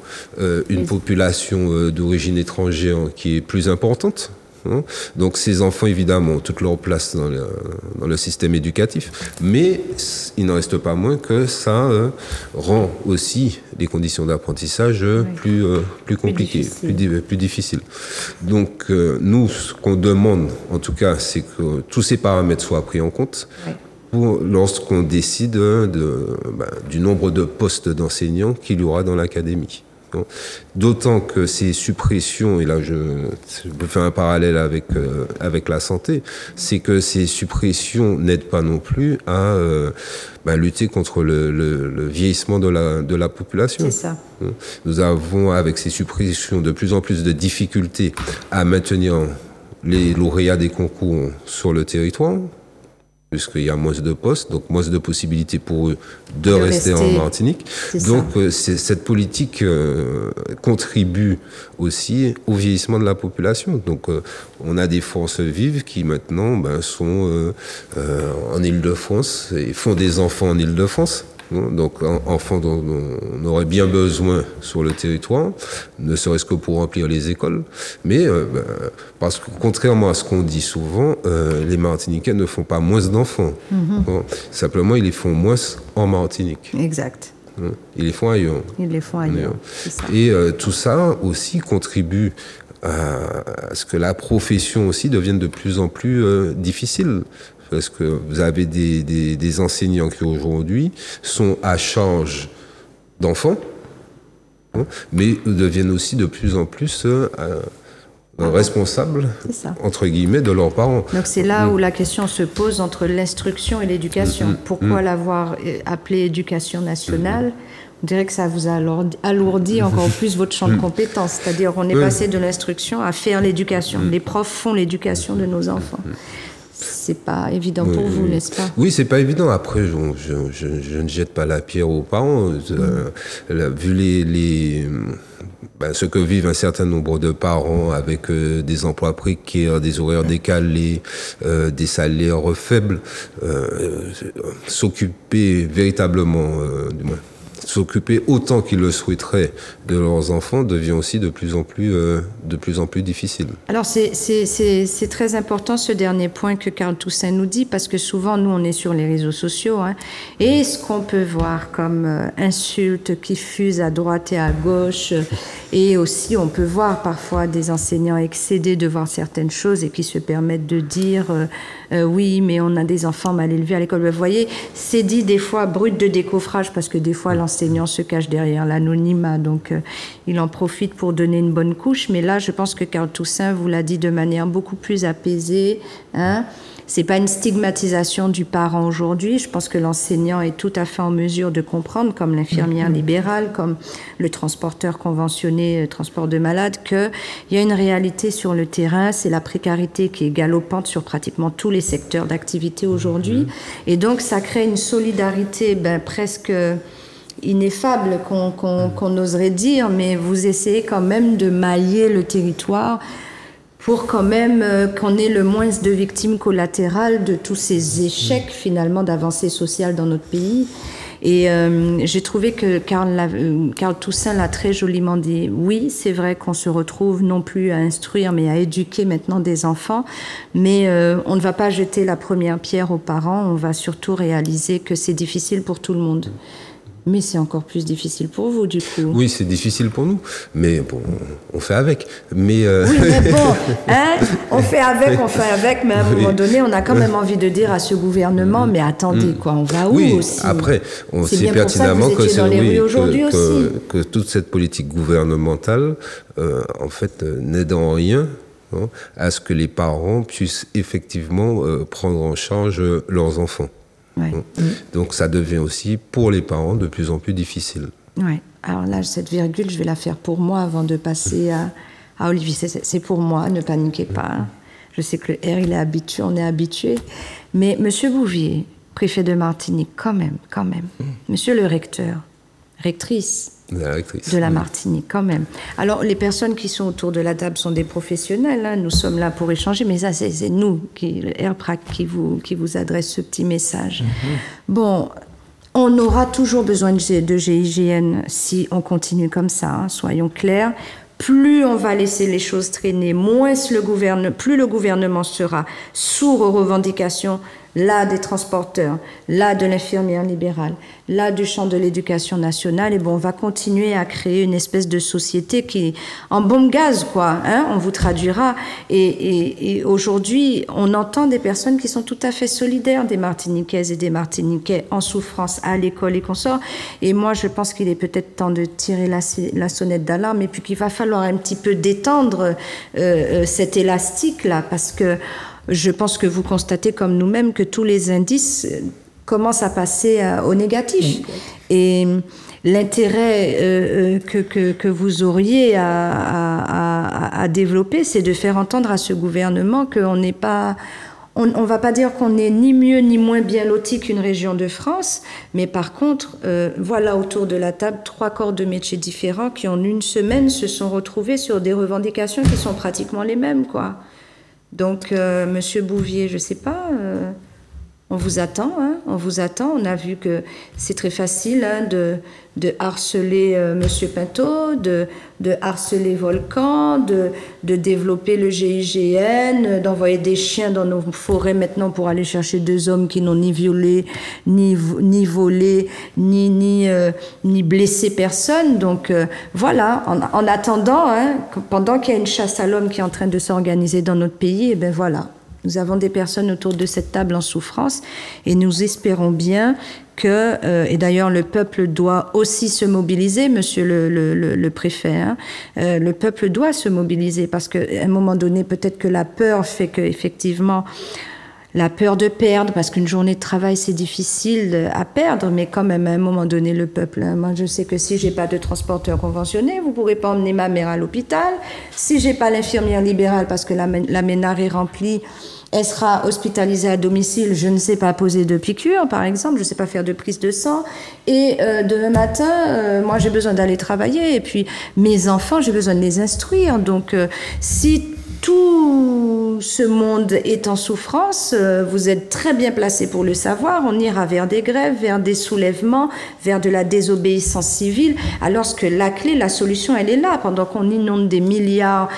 une population d'origine étrangère qui est plus importante. Donc ces enfants, évidemment, ont toute leur place dans le système éducatif, mais il n'en reste pas moins que ça rend aussi les conditions d'apprentissage plus compliquées, plus difficiles. Donc nous, ce qu'on demande, en tout cas, c'est que tous ces paramètres soient pris en compte lorsqu'on décide du nombre de postes d'enseignants qu'il y aura dans l'académie. D'autant que ces suppressions, et là je peux faire un parallèle avec la santé, c'est que ces suppressions n'aident pas non plus à lutter contre le vieillissement de la population. C'est ça. Nous avons, avec ces suppressions, de plus en plus de difficultés à maintenir les lauréats des concours sur le territoire, puisqu'il y a moins de postes, donc moins de possibilités pour eux de rester en Martinique. Donc cette politique contribue aussi au vieillissement de la population. Donc on a des forces vives qui maintenant sont en Île-de-France et font des enfants en Île-de-France. Donc enfants dont on aurait bien besoin sur le territoire, ne serait-ce que pour remplir les écoles. Mais parce que contrairement à ce qu'on dit souvent, les Martiniquais ne font pas moins d'enfants. Simplement, ils les font moins en Martinique. Exact. Ils les font ailleurs. Ils les font ailleurs. C'est ça. Et tout ça aussi contribue à ce que la profession aussi devienne de plus en plus difficile. Parce que vous avez des enseignants qui aujourd'hui sont à charge d'enfants, mais deviennent aussi de plus en plus responsables, entre guillemets, de leurs parents. Donc c'est là où la question se pose entre l'instruction et l'éducation. Pourquoi l'avoir appelée éducation nationale ? On dirait que ça vous a alourdi encore plus votre champ de compétences. C'est-à-dire qu'on est passé de l'instruction à faire l'éducation. Les profs font l'éducation de nos enfants. C'est pas évident pour vous, n'est-ce pas? Oui, c'est pas évident. Après, je ne jette pas la pierre aux parents. Vu ce que vivent un certain nombre de parents avec des emplois précaires, des horaires décalés, des salaires faibles, s'occuper véritablement, s'occuper autant qu'ils le souhaiteraient de leurs enfants devient aussi de plus en plus difficile. Alors c'est très important ce dernier point que Carl Toussaint nous dit, parce que souvent nous on est sur les réseaux sociaux, et ce qu'on peut voir comme insultes qui fusent à droite et à gauche, et aussi on peut voir parfois des enseignants excédés de voir certaines choses et qui se permettent de dire oui mais on a des enfants mal élevés à l'école. Vous voyez, c'est dit des fois brut de décoffrage, parce que des fois l'enseignant se cache derrière l'anonymat, donc il en profite pour donner une bonne couche. Mais là, je pense que Carl Toussaint vous l'a dit de manière beaucoup plus apaisée. C'est pas une stigmatisation du parent aujourd'hui. Je pense que l'enseignant est tout à fait en mesure de comprendre, comme l'infirmière libérale, comme le transporteur conventionné, transport de malades, qu'il y a une réalité sur le terrain. C'est la précarité qui est galopante sur pratiquement tous les secteurs d'activité aujourd'hui. Et donc, ça crée une solidarité presque ineffable qu'on oserait dire, mais vous essayez quand même de mailler le territoire pour quand même qu'on ait le moins de victimes collatérales de tous ces échecs finalement d'avancée sociale dans notre pays. Et j'ai trouvé que Carl Toussaint l'a très joliment dit. Oui, c'est vrai qu'on se retrouve non plus à instruire, mais à éduquer maintenant des enfants. Mais on ne va pas jeter la première pierre aux parents, on va surtout réaliser que c'est difficile pour tout le monde. Mais c'est encore plus difficile pour vous, du coup. Oui, c'est difficile pour nous, mais bon, on fait avec. Mais Oui, mais bon, on fait avec, mais à un moment donné, on a quand même envie de dire à ce gouvernement, mais attendez, on va où aussi? Après, on sait pertinemment que toute cette politique gouvernementale, en fait, n'aide en rien à ce que les parents puissent effectivement prendre en charge leurs enfants. Ouais. Donc ça devient aussi pour les parents de plus en plus difficile. Ouais. Alors là, cette virgule, je vais la faire pour moi avant de passer à Olivier. C'est pour moi, ne paniquez pas. Je sais que le R, il est habitué, on est habitué. Mais Monsieur Bouvier, préfet de Martinique, quand même. Monsieur le recteur, rectrice de la Martinique, quand même. Alors, les personnes qui sont autour de la table sont des professionnels. Hein. Nous sommes là pour échanger, mais ça, c'est nous, le RPRAC, qui vous adresse ce petit message. Bon, on aura toujours besoin de GIGN si on continue comme ça, hein, soyons clairs. Plus on va laisser les choses traîner, plus le gouvernement sera sourd aux revendications, là des transporteurs, là de l'infirmière libérale, là du champ de l'éducation nationale. Et bon, on va continuer à créer une espèce de société qui, en bombe gaz, quoi, hein, on vous traduira. Et aujourd'hui, on entend des personnes qui sont tout à fait solidaires, des Martiniquaises et des Martiniquais en souffrance à l'école et consorts. Et moi, je pense qu'il est peut-être temps de tirer la sonnette d'alarme et puis qu'il va falloir un petit peu détendre cet élastique-là, parce que je pense que vous constatez comme nous-mêmes que tous les indices commencent à passer au négatif. Et l'intérêt que vous auriez à développer, c'est de faire entendre à ce gouvernement qu'on n'est pas... On ne va pas dire qu'on est ni mieux ni moins bien loti qu'une région de France, mais par contre, voilà autour de la table 3 corps de métiers différents qui en une semaine se sont retrouvés sur des revendications qui sont pratiquement les mêmes, quoi. Donc, Monsieur Bouvier, je ne sais pas, on vous attend, hein, on vous attend. On a vu que c'est très facile, hein, de harceler Monsieur Pinto, de harceler Volcan, de développer le GIGN, d'envoyer des chiens dans nos forêts maintenant pour aller chercher 2 hommes qui n'ont ni violé, ni volé, ni blessé personne. Donc voilà, en attendant, hein, pendant qu'il y a une chasse à l'homme qui est en train de s'organiser dans notre pays, et ben voilà. Nous avons des personnes autour de cette table en souffrance et nous espérons bien que, et d'ailleurs le peuple doit aussi se mobiliser, monsieur le préfet, hein, le peuple doit se mobiliser parce qu'à un moment donné, peut-être que la peur fait qu'effectivement, la peur de perdre, parce qu'une journée de travail, c'est difficile à perdre, mais quand même, à un moment donné, le peuple... Hein, moi, je sais que si j'ai pas de transporteur conventionné, vous pourrez pas emmener ma mère à l'hôpital. Si j'ai pas l'infirmière libérale, parce que la ménare est remplie, elle sera hospitalisée à domicile, je ne sais pas poser de piqûre, par exemple, je ne sais pas faire de prise de sang. Et demain matin, moi, j'ai besoin d'aller travailler. Et puis, mes enfants, j'ai besoin de les instruire. Donc, si tout ce monde est en souffrance, vous êtes très bien placé pour le savoir. On ira vers des grèves, vers des soulèvements, vers de la désobéissance civile, alors que la clé, la solution, elle est là. Pendant qu'on inonde des milliards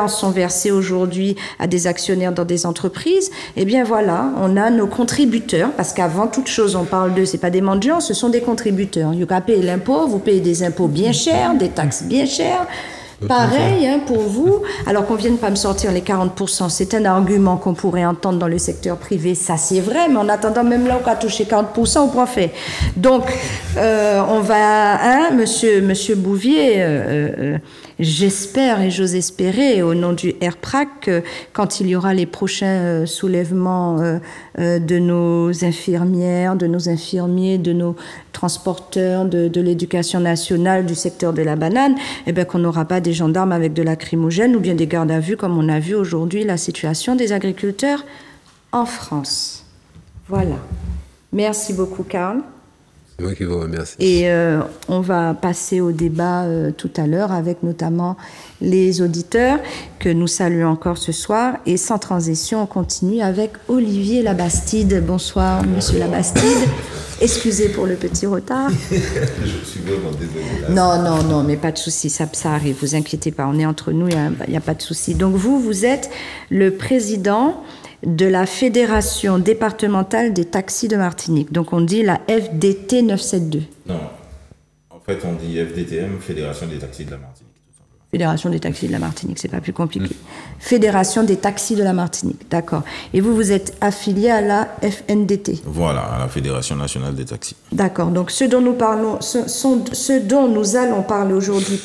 sont versés aujourd'hui à des actionnaires dans des entreprises, eh bien voilà, on a nos contributeurs, parce qu'avant toute chose, on parle d'eux, c'est pas des mendiants, ce sont des contributeurs. Vous payez l'impôt, vous payez des impôts bien chers, des taxes bien chères. Pareil, hein, pour vous, alors qu'on vienne pas me sortir les 40%, c'est un argument qu'on pourrait entendre dans le secteur privé, ça c'est vrai, mais en attendant, même là, on va toucher 40% au profit. Donc, on va, hein, monsieur Bouvier, j'espère et j'ose espérer, au nom du RPRAC, quand il y aura les prochains soulèvements de nos infirmières, de nos infirmiers, de nos transporteurs, de l'éducation nationale, du secteur de la banane, eh bien qu'on n'aura pas des gendarmes avec de lacrymogène ou bien des gardes à vue comme on a vu aujourd'hui la situation des agriculteurs en France. Voilà. Merci beaucoup, Karl. C'est moi qui vous remercie. Et on va passer au débat tout à l'heure avec notamment les auditeurs que nous saluons encore ce soir. Et sans transition, on continue avec Olivier Labastide. Bonsoir, monsieur Labastide. Excusez pour le petit retard. Je suis vraiment désolé. Non, mais pas de souci, ça arrive, vous inquiétez pas, on est entre nous, il n'y a pas de souci. Donc vous êtes le président de la Fédération départementale des taxis de Martinique. Donc on dit la FDT 972. Non, en fait on dit FDTM, Fédération des taxis de la Martinique. Fédération des taxis de la Martinique, c'est pas plus compliqué. Fédération des taxis de la Martinique, d'accord. Et vous êtes affilié à la FNDT. Voilà, à la Fédération nationale des taxis. D'accord. Donc ce dont nous allons parler aujourd'hui,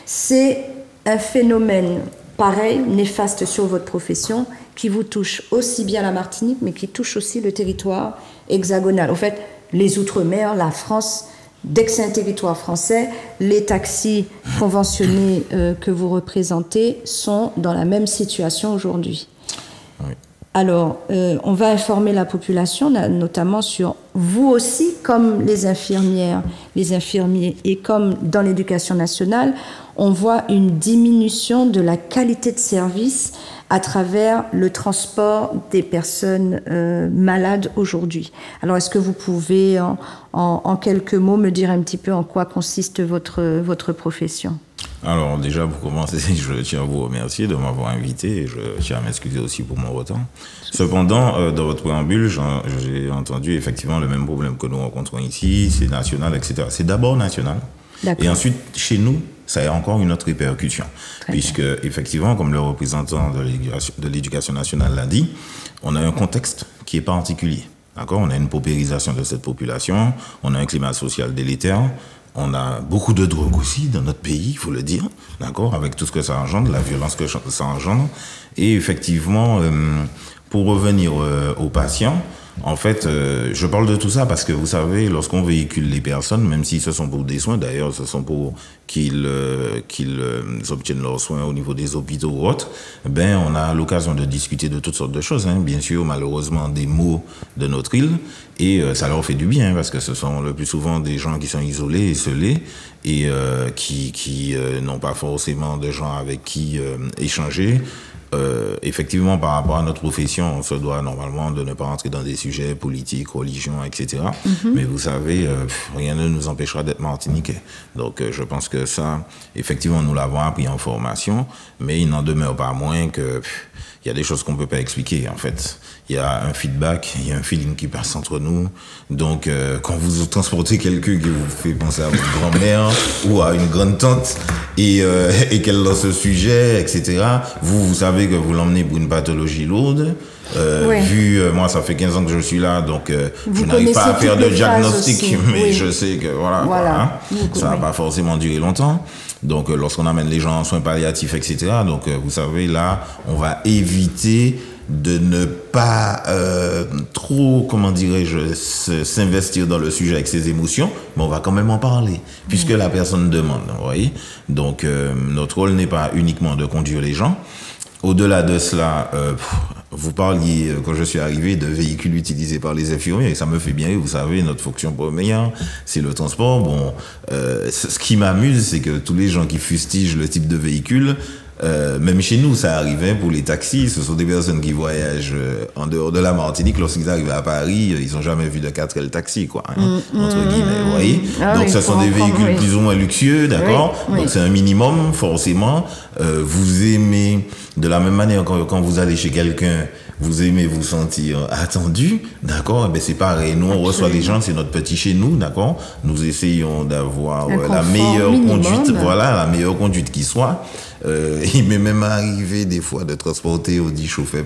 c'est un phénomène pareil, néfaste sur votre profession, qui vous touche aussi bien la Martinique, mais qui touche aussi le territoire hexagonal. En fait, les Outre-mer, la France. Dès que c'est un territoire français, les taxis conventionnés que vous représentez sont dans la même situation aujourd'hui. Oui. Alors, on va informer la population, notamment sur vous aussi, comme les infirmières, les infirmiers, et comme dans l'éducation nationale, on voit une diminution de la qualité de service à travers le transport des personnes malades aujourd'hui. Alors, est-ce que vous pouvez, en quelques mots, me dire un petit peu en quoi consiste votre profession ? Alors déjà, pour commencer, je tiens à vous remercier de m'avoir invité et je tiens à m'excuser aussi pour mon retard. Cependant, dans votre préambule, j'ai entendu effectivement le même problème que nous rencontrons ici, c'est national, etc. C'est d'abord national. Et ensuite, chez nous, ça a encore une autre répercussion. Puisque, effectivement, comme le représentant de l'éducation nationale l'a dit, on a un contexte qui est particulier. D'accord ? On a une paupérisation de cette population, on a un climat social délétère, on a beaucoup de drogue aussi dans notre pays, il faut le dire, d'accord, avec tout ce que ça engendre, la violence que ça engendre. Et effectivement, pour revenir aux patients, en fait, je parle de tout ça parce que vous savez, lorsqu'on véhicule les personnes, même si ce sont pour des soins, d'ailleurs, ce sont pour qu'ils obtiennent leurs soins au niveau des hôpitaux ou autres, ben, on a l'occasion de discuter de toutes sortes de choses, hein. Bien sûr, malheureusement, des maux de notre île, et ça leur fait du bien, parce que ce sont le plus souvent des gens qui sont isolés, isolés, et qui n'ont pas forcément de gens avec qui échanger. Effectivement, par rapport à notre profession, on se doit normalement de ne pas rentrer dans des sujets politiques, religion, etc. Mais vous savez, rien ne nous empêchera d'être martiniquais. Donc, je pense que ça, effectivement, nous l'avons appris en formation, mais il n'en demeure pas moins que il y a des choses qu'on ne peut pas expliquer, en fait. Il y a un feedback, il y a un feeling qui passe entre nous. Donc, quand vous transportez quelqu'un qui vous fait penser à votre grand-mère ou à une grande-tante et qu'elle lance ce sujet, etc., vous savez que vous l'emmenez pour une pathologie lourde. Moi, ça fait 15 ans que je suis là, donc je n'arrive pas à faire de diagnostic, mais je sais que voilà. Ça va pas forcément durer longtemps. Donc, lorsqu'on amène les gens en soins palliatifs, etc., donc vous savez, là, on va éviter de ne pas trop, comment dirais-je, s'investir dans le sujet avec ses émotions, mais on va quand même en parler, puisque la personne demande, vous voyez. Donc, notre rôle n'est pas uniquement de conduire les gens. Au-delà de cela, vous parliez, quand je suis arrivé, de véhicules utilisés par les infirmiers, et ça me fait bien rire. Vous savez, notre fonction première, c'est le transport. Bon, ce qui m'amuse, c'est que tous les gens qui fustigent le type de véhicule, même chez nous, ça arrivait pour les taxis. Ce sont des personnes qui voyagent en dehors de la Martinique. Lorsqu'ils arrivent à Paris, ils n'ont jamais vu de 4L taxi, quoi, hein, entre guillemets, vous voyez. Donc, ce sont des véhicules plus ou moins luxueux, d'accord. Donc, c'est un minimum, forcément. Vous aimez, de la même manière, quand vous allez chez quelqu'un, vous aimez vous sentir attendu, d'accord? Ben c'est pareil. Nous, on reçoit les gens, c'est notre petit chez nous, d'accord? Nous essayons d'avoir la meilleure conduite, la meilleure conduite qui soit. Il m'est même arrivé des fois de transporter au dit chauffeur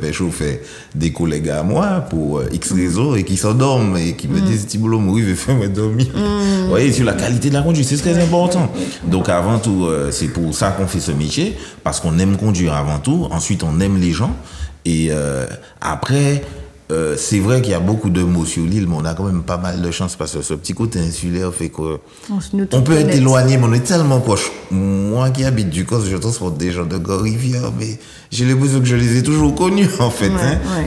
des collègues à moi pour X réseaux et qui s'endorment et qui me disent Thibault Mourive, fais-moi dormir. Vous voyez, sur la qualité de la conduite, c'est très important. Donc avant tout, c'est pour ça qu'on fait ce métier, parce qu'on aime conduire avant tout. Ensuite, on aime les gens. Et après, c'est vrai qu'il y a beaucoup de mots sur l'île, mais on a quand même pas mal de chance parce que ce petit côté insulaire fait que on peut être éloigné, mais on est tellement proche. Moi qui habite du Cos, je transporte des gens de Gore-Rivière, mais j'ai l'impression que je les ai toujours connus, en fait.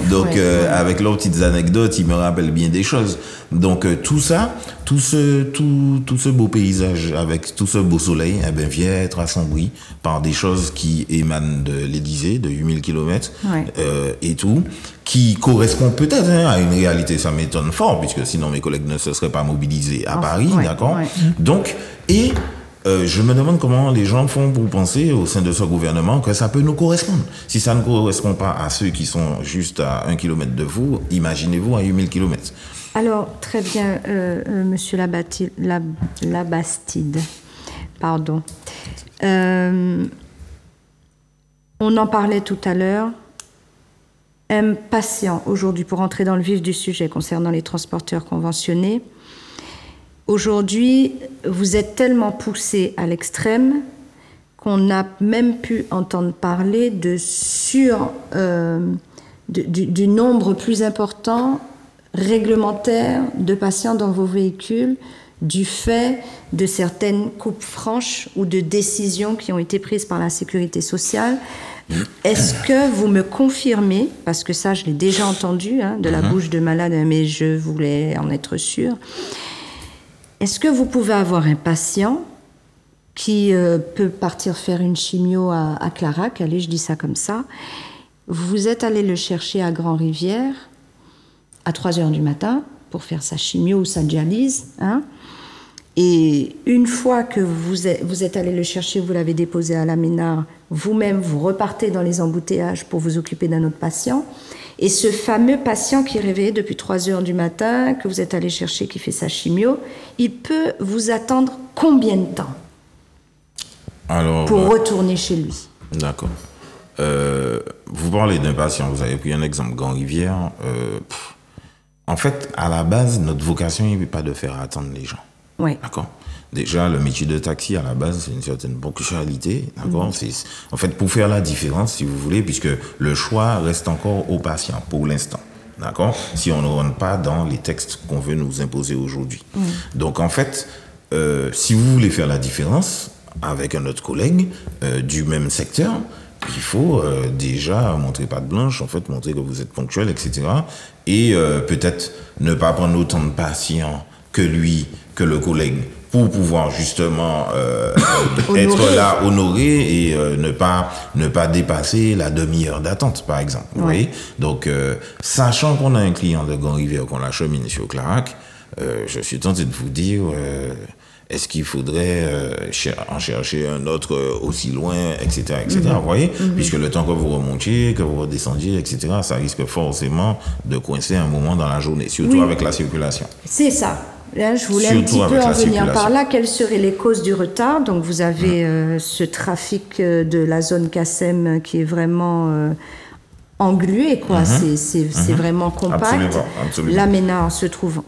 Donc, avec leurs petites anecdotes, ils me rappellent bien des choses. Donc, tout ça, tout ce beau paysage, avec tout ce beau soleil, eh ben, vient être assombri par des choses qui émanent de l'Élysée, de 8000 km, et tout, qui correspond peut-être à une réalité. Ça m'étonne fort, puisque sinon mes collègues ne se seraient pas mobilisés à Paris, d'accord? Donc, je me demande comment les gens font pour penser au sein de ce gouvernement que ça peut nous correspondre. Si ça ne correspond pas à ceux qui sont juste à 1 kilomètre de vous, imaginez-vous à 8000 km. Alors, très bien, monsieur Labastide, pardon. On en parlait tout à l'heure. Un patient, aujourd'hui, pour entrer dans le vif du sujet concernant les transporteurs conventionnés, aujourd'hui, vous êtes tellement poussé à l'extrême qu'on a même pu entendre parler du nombre plus important réglementaire de patients dans vos véhicules du fait de certaines coupes franches ou de décisions qui ont été prises par la sécurité sociale. Est-ce que vous me confirmez, parce que ça je l'ai déjà entendu de la bouche de malade, mais je voulais en être sûre, est-ce que vous pouvez avoir un patient qui peut partir faire une chimio à Clarac, allez, je dis ça comme ça, vous êtes allé le chercher à Grand-Rivière à 3h du matin pour faire sa chimio ou sa dialyse, et une fois que vous êtes allé le chercher, vous l'avez déposé à la Ménard, vous-même, vous repartez dans les embouteillages pour vous occuper d'un autre patient. Et ce fameux patient qui est réveillé depuis 3h du matin, que vous êtes allé chercher, qui fait sa chimio, il peut vous attendre combien de temps pour retourner chez lui? D'accord. Vous parlez d'un patient, vous avez pris un exemple, Grand-Rivière. En fait, à la base, notre vocation n'est pas de faire attendre les gens. Oui. D'accord. Déjà, le métier de taxi, à la base, c'est une certaine ponctualité. D'accord. En fait, pour faire la différence, si vous voulez, puisque le choix reste encore au patient pour l'instant. D'accord. Si on ne rentre pas dans les textes qu'on veut nous imposer aujourd'hui. Donc, en fait, si vous voulez faire la différence avec un autre collègue du même secteur, il faut déjà montrer patte blanche, en fait, montrer que vous êtes ponctuel, etc. Et peut-être ne pas prendre autant de patients que lui, que le collègue, pour pouvoir justement être là, honoré, et ne pas dépasser la demi-heure d'attente, par exemple. Vous voyez. Donc, sachant qu'on a un client de Grand-Rivière qu'on l'achemine sur Clarac, je suis tenté de vous dire... est-ce qu'il faudrait en chercher un autre aussi loin, etc., etc. Vous voyez, puisque le temps que vous remontiez, que vous redescendiez, etc., ça risque forcément de coincer un moment dans la journée, surtout avec la circulation. C'est ça. Là, je voulais un petit peu en venir par là. Quelles seraient les causes du retard? Donc, vous avez ce trafic de la zone Cassem qui est vraiment englué, quoi. C'est vraiment compact. Absolument. La Ménard se trouve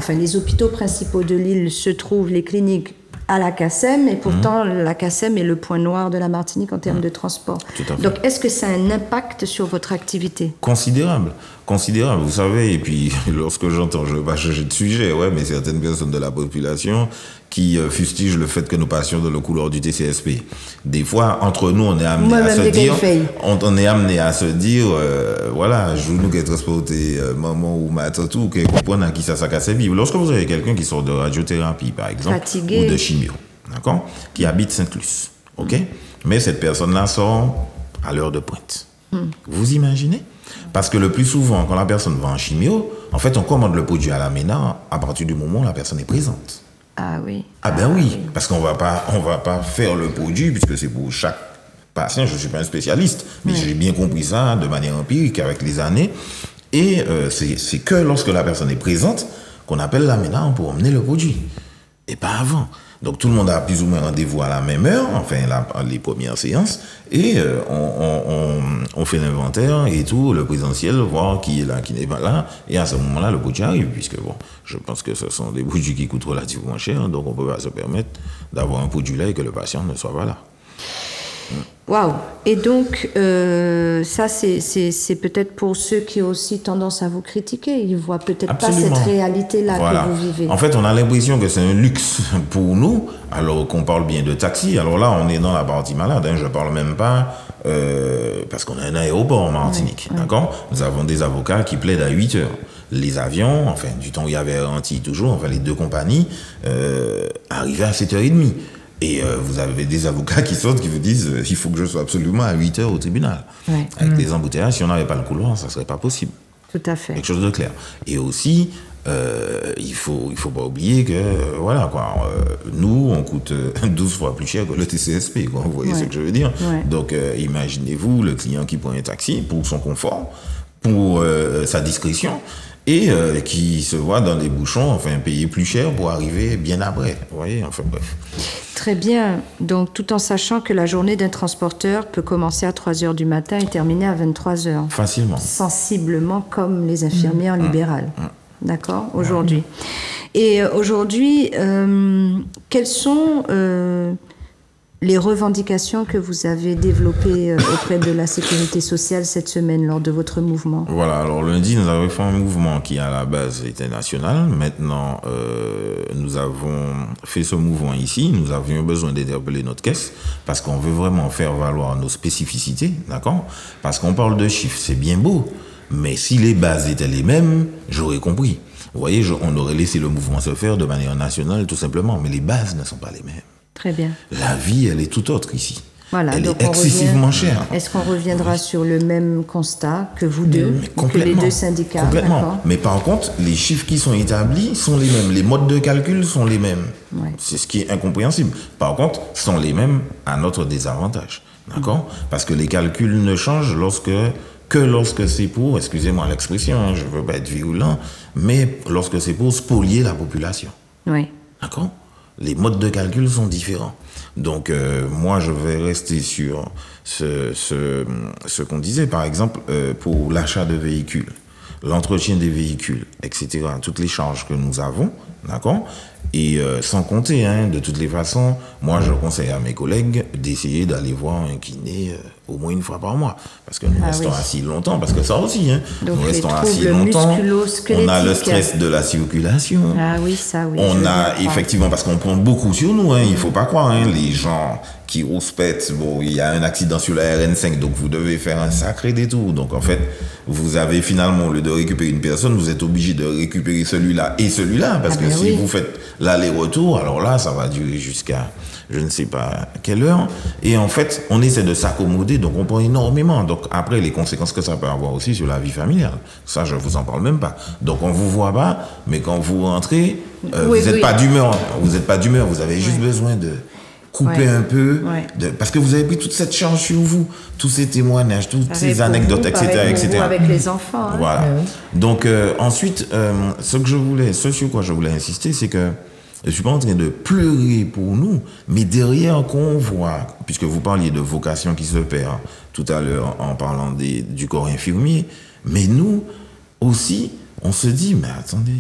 les hôpitaux principaux de l'île se trouvent, les cliniques à la Cassem, et pourtant la Cassem est le point noir de la Martinique en termes de transport. Donc, est-ce que ça a un impact sur votre activité? Considérable. Vous savez, et puis lorsque j'entends, je ne veux pas changer de sujet, mais certaines personnes de la population qui fustigent le fait que nous passions dans le couloir du TCSP. Des fois, entre nous, on est amené à se dire, voilà, je nous qui transporté maman ou ma tante ou qui comprend à qui ça casse vivre. Lorsque vous avez quelqu'un qui sort de radiothérapie, par exemple, ou de chimio, d'accord, qui habite Sainte-Luce, ok, mais cette personne-là sort à l'heure de pointe. Vous imaginez? Parce que le plus souvent, quand la personne va en chimio, en fait, on commande le produit à la Ménard à partir du moment où la personne est présente. Ah oui. Oui, parce qu'on va pas faire le produit, puisque c'est pour chaque patient. Je ne suis pas un spécialiste, mais j'ai bien compris ça de manière empirique avec les années. Et c'est que lorsque la personne est présente qu'on appelle la Ménard pour emmener le produit. Et pas avant. Donc tout le monde a plus ou moins rendez-vous à la même heure, enfin les premières séances, et on fait l'inventaire et tout, le présentiel, voir qui est là, qui n'est pas là, et à ce moment-là, le produit arrive, puisque je pense que ce sont des produits qui coûtent relativement cher, donc on ne peut pas se permettre d'avoir un produit là et que le patient ne soit pas là. Waouh! Et donc, ça, c'est peut-être pour ceux qui ont aussi tendance à vous critiquer. Ils ne voient peut-être pas cette réalité-là que vous vivez. En fait, on a l'impression que c'est un luxe pour nous, alors qu'on parle bien de taxi. Alors là, on est dans la partie malade. Je ne parle même pas parce qu'on a un aéroport en Martinique. D'accord? Nous avons des avocats qui plaident à 8 heures. Les avions, enfin, du temps où il y avait Antilles toujours, enfin, les deux compagnies, arrivaient à 7h30. Et vous avez des avocats qui sortent, qui vous disent il faut que je sois absolument à 8 heures au tribunal. Avec les embouteillages, si on n'avait pas le couloir, ça ne serait pas possible. Tout à fait. Quelque chose de clair. Et aussi, il faut pas oublier que, nous, on coûte 12 fois plus cher que le TCSP. Vous voyez ce que je veux dire? Donc, imaginez-vous le client qui prend un taxi pour son confort, pour sa discrétion, et qui se voit dans des bouchons, enfin, payer plus cher pour arriver bien après. Vous voyez, enfin bref. Très bien. Donc, tout en sachant que la journée d'un transporteur peut commencer à 3h du matin et terminer à 23h. Facilement. Sensiblement comme les infirmières libérales. D'accord? Aujourd'hui. Et aujourd'hui, quels sont les revendications que vous avez développées auprès de la sécurité sociale cette semaine lors de votre mouvement. Voilà, alors lundi, nous avons fait un mouvement qui à la base était national. Maintenant, nous avons fait ce mouvement ici. Nous avions besoin d'interpeller notre caisse parce qu'on veut vraiment faire valoir nos spécificités, d'accord? Parce qu'on parle de chiffres, c'est bien beau, mais si les bases étaient les mêmes, j'aurais compris. Vous voyez, on aurait laissé le mouvement se faire de manière nationale, tout simplement, mais les bases ne sont pas les mêmes. Très bien. La vie, elle est tout autre ici. Voilà, elle donc est excessivement chère. Est-ce qu'on reviendra sur le même constat que vous deux, que les deux syndicats? Complètement. Mais par contre, les chiffres qui sont établis sont les mêmes. Les modes de calcul sont les mêmes. Ouais. C'est ce qui est incompréhensible. Par contre, sont les mêmes à notre désavantage. D'accord? Parce que les calculs ne changent que lorsque c'est pour, excusez-moi l'expression, hein, je ne veux pas être virulent, mais lorsque c'est pour spolier la population. Oui. D'accord? Les modes de calcul sont différents. Donc, moi, je vais rester sur ce qu'on disait, par exemple, pour l'achat de véhicules, l'entretien des véhicules, etc., toutes les charges que nous avons, d'accord? Et sans compter, hein, de toutes les façons, moi, je conseille à mes collègues d'essayer d'aller voir un kiné au moins une fois par mois. Parce que nous restons assis longtemps, parce que ça aussi, hein, donc nous restons assis longtemps. On a le stress de la circulation. Ah oui, ça, oui. On a effectivement, parce qu'on prend beaucoup sur nous, hein, il faut pas croire, hein, les gens qui rouspètent, bon, il y a un accident sur la RN5, donc vous devez faire un sacré détour. Donc en fait, vous avez finalement, au lieu de récupérer une personne, vous êtes obligé de récupérer celui-là et celui-là, parce que si vous faites l'aller-retour, alors là, ça va durer jusqu'à je ne sais pas quelle heure. Et en fait, on essaie de s'accommoder, donc on prend énormément. Donc après, les conséquences que ça peut avoir aussi sur la vie familiale, ça, je vous en parle même pas. Donc on vous voit pas, mais quand vous rentrez, vous n'êtes pas d'humeur. Vous n'êtes pas d'humeur, vous avez juste besoin de couper un peu, parce que vous avez pris toute cette charge sur vous, tous ces témoignages, toutes ces anecdotes, etc. Avec les enfants. Hein. Voilà. Donc ensuite, ce sur quoi je voulais insister, c'est que je ne suis pas en train de pleurer pour nous, mais derrière qu'on voit, puisque vous parliez de vocation qui se perd tout à l'heure en parlant du corps infirmier, mais nous aussi, on se dit, mais attendez,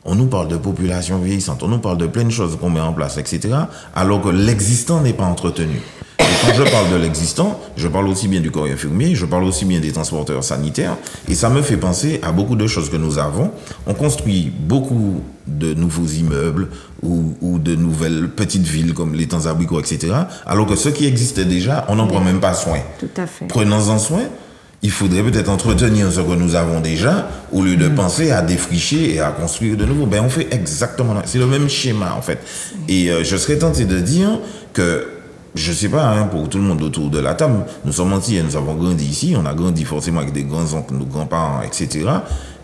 on nous parle de population vieillissante, on nous parle de plein de choses qu'on met en place, etc., alors que l'existant n'est pas entretenu. Et quand je parle de l'existant, je parle aussi bien du corps infirmier, je parle aussi bien des transporteurs sanitaires, et ça me fait penser à beaucoup de choses que nous avons. On construit beaucoup de nouveaux immeubles ou de nouvelles petites villes comme les Temps-Abricots, etc., alors que ce qui existait déjà, on n'en prend même pas soin. Tout à fait. Prenons-en soin. Il faudrait peut-être entretenir ce que nous avons déjà au lieu de penser à défricher et à construire de nouveau. Ben, on fait exactement, c'est le même schéma en fait. Et je serais tenté de dire que, je sais pas, hein, pour tout le monde autour de la table, nous sommes entiers, nous avons grandi ici, on a grandi forcément avec des grands-oncles, nos grands-parents, etc.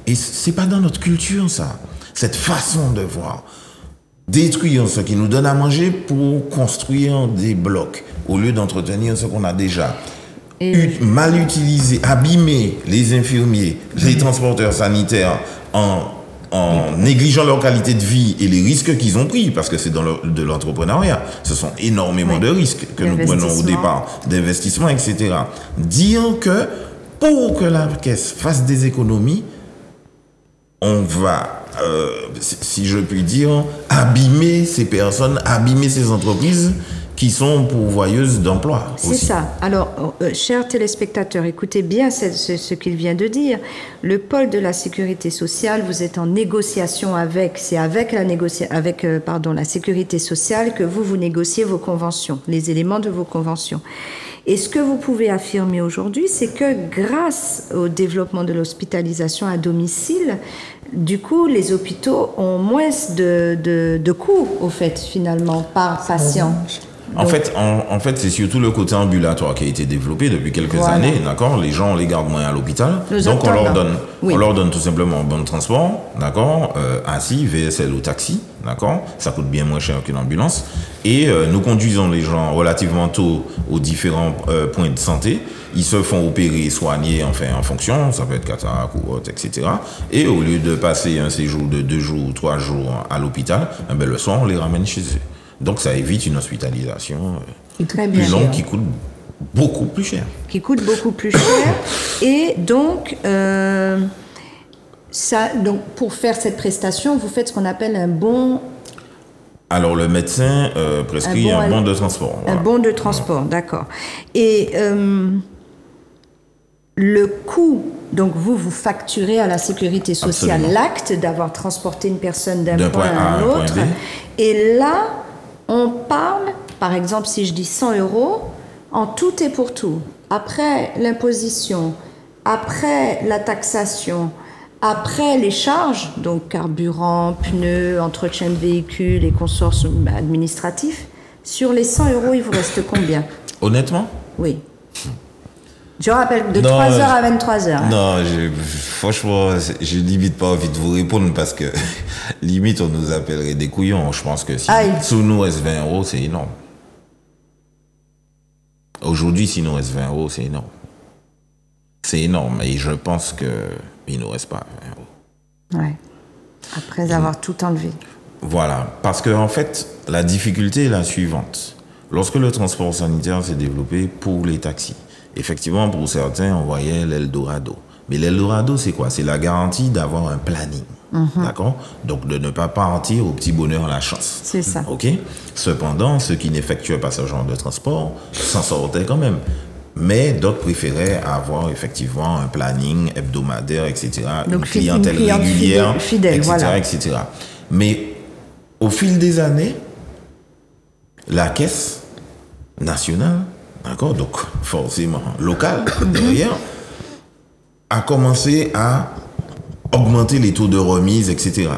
Et c'est pas dans notre culture ça, cette façon de voir. Détruire ce qui nous donne à manger pour construire des blocs au lieu d'entretenir ce qu'on a déjà. Mal utiliser, abîmer les infirmiers, les transporteurs sanitaires en négligeant leur qualité de vie et les risques qu'ils ont pris, parce que c'est de l'entrepreneuriat. Ce sont énormément de risques que nous prenons au départ, d'investissement, etc. Dire que pour que la caisse fasse des économies, on va, si je puis dire, abîmer ces personnes, abîmer ces entreprises qui sont pourvoyeuses d'emplois. C'est ça. Alors, chers téléspectateurs, écoutez bien ce qu'il vient de dire. Le pôle de la sécurité sociale, vous êtes en négociation avec, c'est avec la sécurité sociale que vous négociez vos conventions, les éléments de vos conventions. Et ce que vous pouvez affirmer aujourd'hui, c'est que grâce au développement de l'hospitalisation à domicile, du coup, les hôpitaux ont moins de coûts, au fait, finalement, par patient. En fait, c'est surtout le côté ambulatoire qui a été développé depuis quelques années, d'accord? Les gens, on les garde moins à l'hôpital. Donc, on leur donne tout simplement un bon transport, d'accord? Ainsi, VSL ou taxi, d'accord? Ça coûte bien moins cher qu'une ambulance. Et nous conduisons les gens relativement tôt aux différents points de santé. Ils se font opérer, soigner, enfin, en fonction, ça peut être cataracte ou autre, etc. Et au lieu de passer un séjour de 2 jours ou 3 jours à l'hôpital, le soir, on les ramène chez eux. Donc, ça évite une hospitalisation plus longue qui coûte beaucoup plus cher. Et donc, donc, pour faire cette prestation, vous faites ce qu'on appelle un bon Alors, le médecin prescrit un bon de transport. Un bon de transport, d'accord. Et le coût, donc vous facturez à la sécurité sociale l'acte d'avoir transporté une personne d'un point à un autre. Et là, on parle, par exemple, si je dis 100 €, en tout et pour tout, après l'imposition, après la taxation, après les charges, donc carburant, pneus, entretien de véhicules et consorts administratifs, sur les 100 €, il vous reste combien? Honnêtement? Oui. Je rappelle, de 3h à 23h. Non, franchement, j'ai limite pas envie de vous répondre parce que limite on nous appellerait des couillons. Je pense que si sous nous reste 20 €, c'est énorme. Aujourd'hui, s'il nous reste 20 €, c'est énorme. C'est énorme et je pense qu'il ne nous reste pas 20 €. Ouais. Après avoir tout enlevé. Voilà. Parce que, en fait, la difficulté est la suivante. Lorsque le transport sanitaire s'est développé pour les taxis, effectivement, pour certains, on voyait l'Eldorado. Mais l'Eldorado, c'est quoi? C'est la garantie d'avoir un planning. D'accord? Donc, de ne pas partir au petit bonheur, la chance. C'est ça. OK? Cependant, ceux qui n'effectuaient pas ce genre de transport s'en sortaient quand même. Mais d'autres préféraient avoir effectivement un planning hebdomadaire, etc. Donc, une clientèle régulière, fidèle, etc., voilà. etc. Mais au fil des années, la caisse nationale, d'accord, donc forcément locale, derrière, a commencé à augmenter les taux de remise, etc.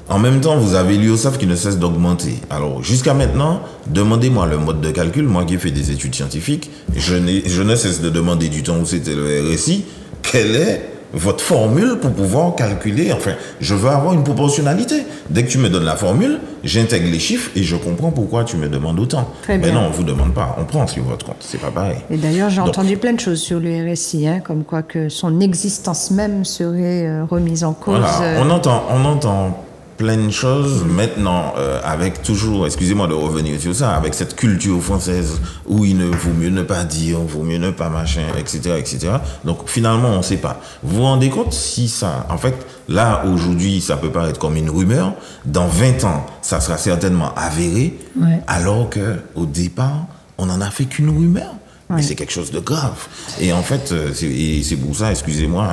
En même temps, vous avez l'UOSAF qui ne cesse d'augmenter. Alors, jusqu'à maintenant, demandez-moi le mode de calcul. Moi qui ai fait des études scientifiques, je ne cesse de demander du temps où c'était le RSI, quelle est votre formule pour pouvoir calculer. Enfin, je veux avoir une proportionnalité. Dès que tu me donnes la formule, j'intègre les chiffres et je comprends pourquoi tu me demandes autant. Mais non, on ne vous demande pas. On prend sur votre compte. C'est pas pareil. Et d'ailleurs, j'ai entendu plein de choses sur le RSI, comme quoi que son existence même serait remise en cause. Voilà. On entend plein de choses maintenant avec toujours, excusez-moi de revenir sur ça, avec cette culture française où il ne vaut mieux ne pas dire, vaut mieux ne pas machin, etc., etc. Donc finalement, on ne sait pas. Vous vous rendez compte si ça, en fait, là aujourd'hui, ça peut paraître comme une rumeur. Dans 20 ans, ça sera certainement avéré, alors que au départ, on n'en a fait qu'une rumeur. Mais c'est quelque chose de grave. Et en fait, c'est pour ça, excusez-moi,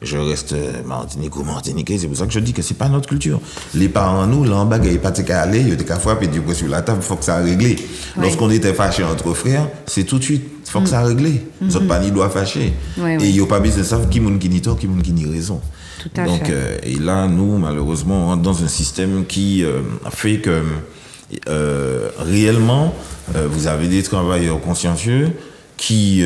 je reste martiniquais, c'est pour ça que je dis que c'est pas notre culture. Les parents, nous, là, en bas, ils pas qu'à aller, ils étaient qu'à frapper du poing sur la table, il faut que ça a réglé. Lorsqu'on était fâchés entre frères, c'est tout de suite, il faut que ça a réglé. Les autres pas ni doivent fâcher. Et il n'y a pas besoin de savoir qui moun qui ni tort, qui moun qui ni raison. Tout à Donc, fait. Et là, nous, malheureusement, on rentre dans un système qui fait que réellement, vous avez des travailleurs consciencieux qui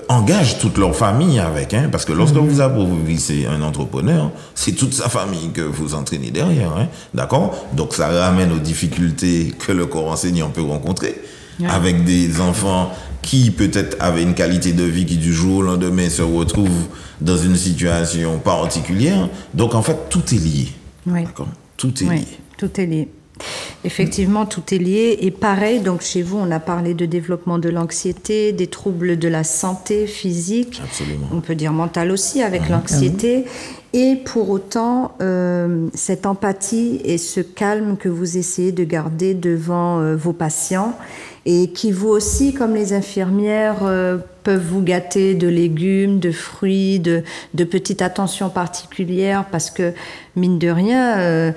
engagent toute leur famille avec, parce que lorsque vous appauvrissez un entrepreneur, c'est toute sa famille que vous entraînez derrière, d'accord? Donc ça ramène aux difficultés que le corps enseignant peut rencontrer, avec des enfants qui peut-être avaient une qualité de vie qui du jour au lendemain se retrouvent dans une situation particulière. Donc en fait, tout est lié. D'accord? Tout est lié. Tout est lié. Effectivement, tout est lié. Et pareil, donc chez vous, on a parlé de développement de l'anxiété, des troubles de la santé physique. Absolument. On peut dire mentale aussi avec l'anxiété. Et pour autant, cette empathie et ce calme que vous essayez de garder devant vos patients et qui vous aussi, comme les infirmières, peuvent vous gâter de légumes, de fruits, de petites attentions particulières parce que, mine de rien...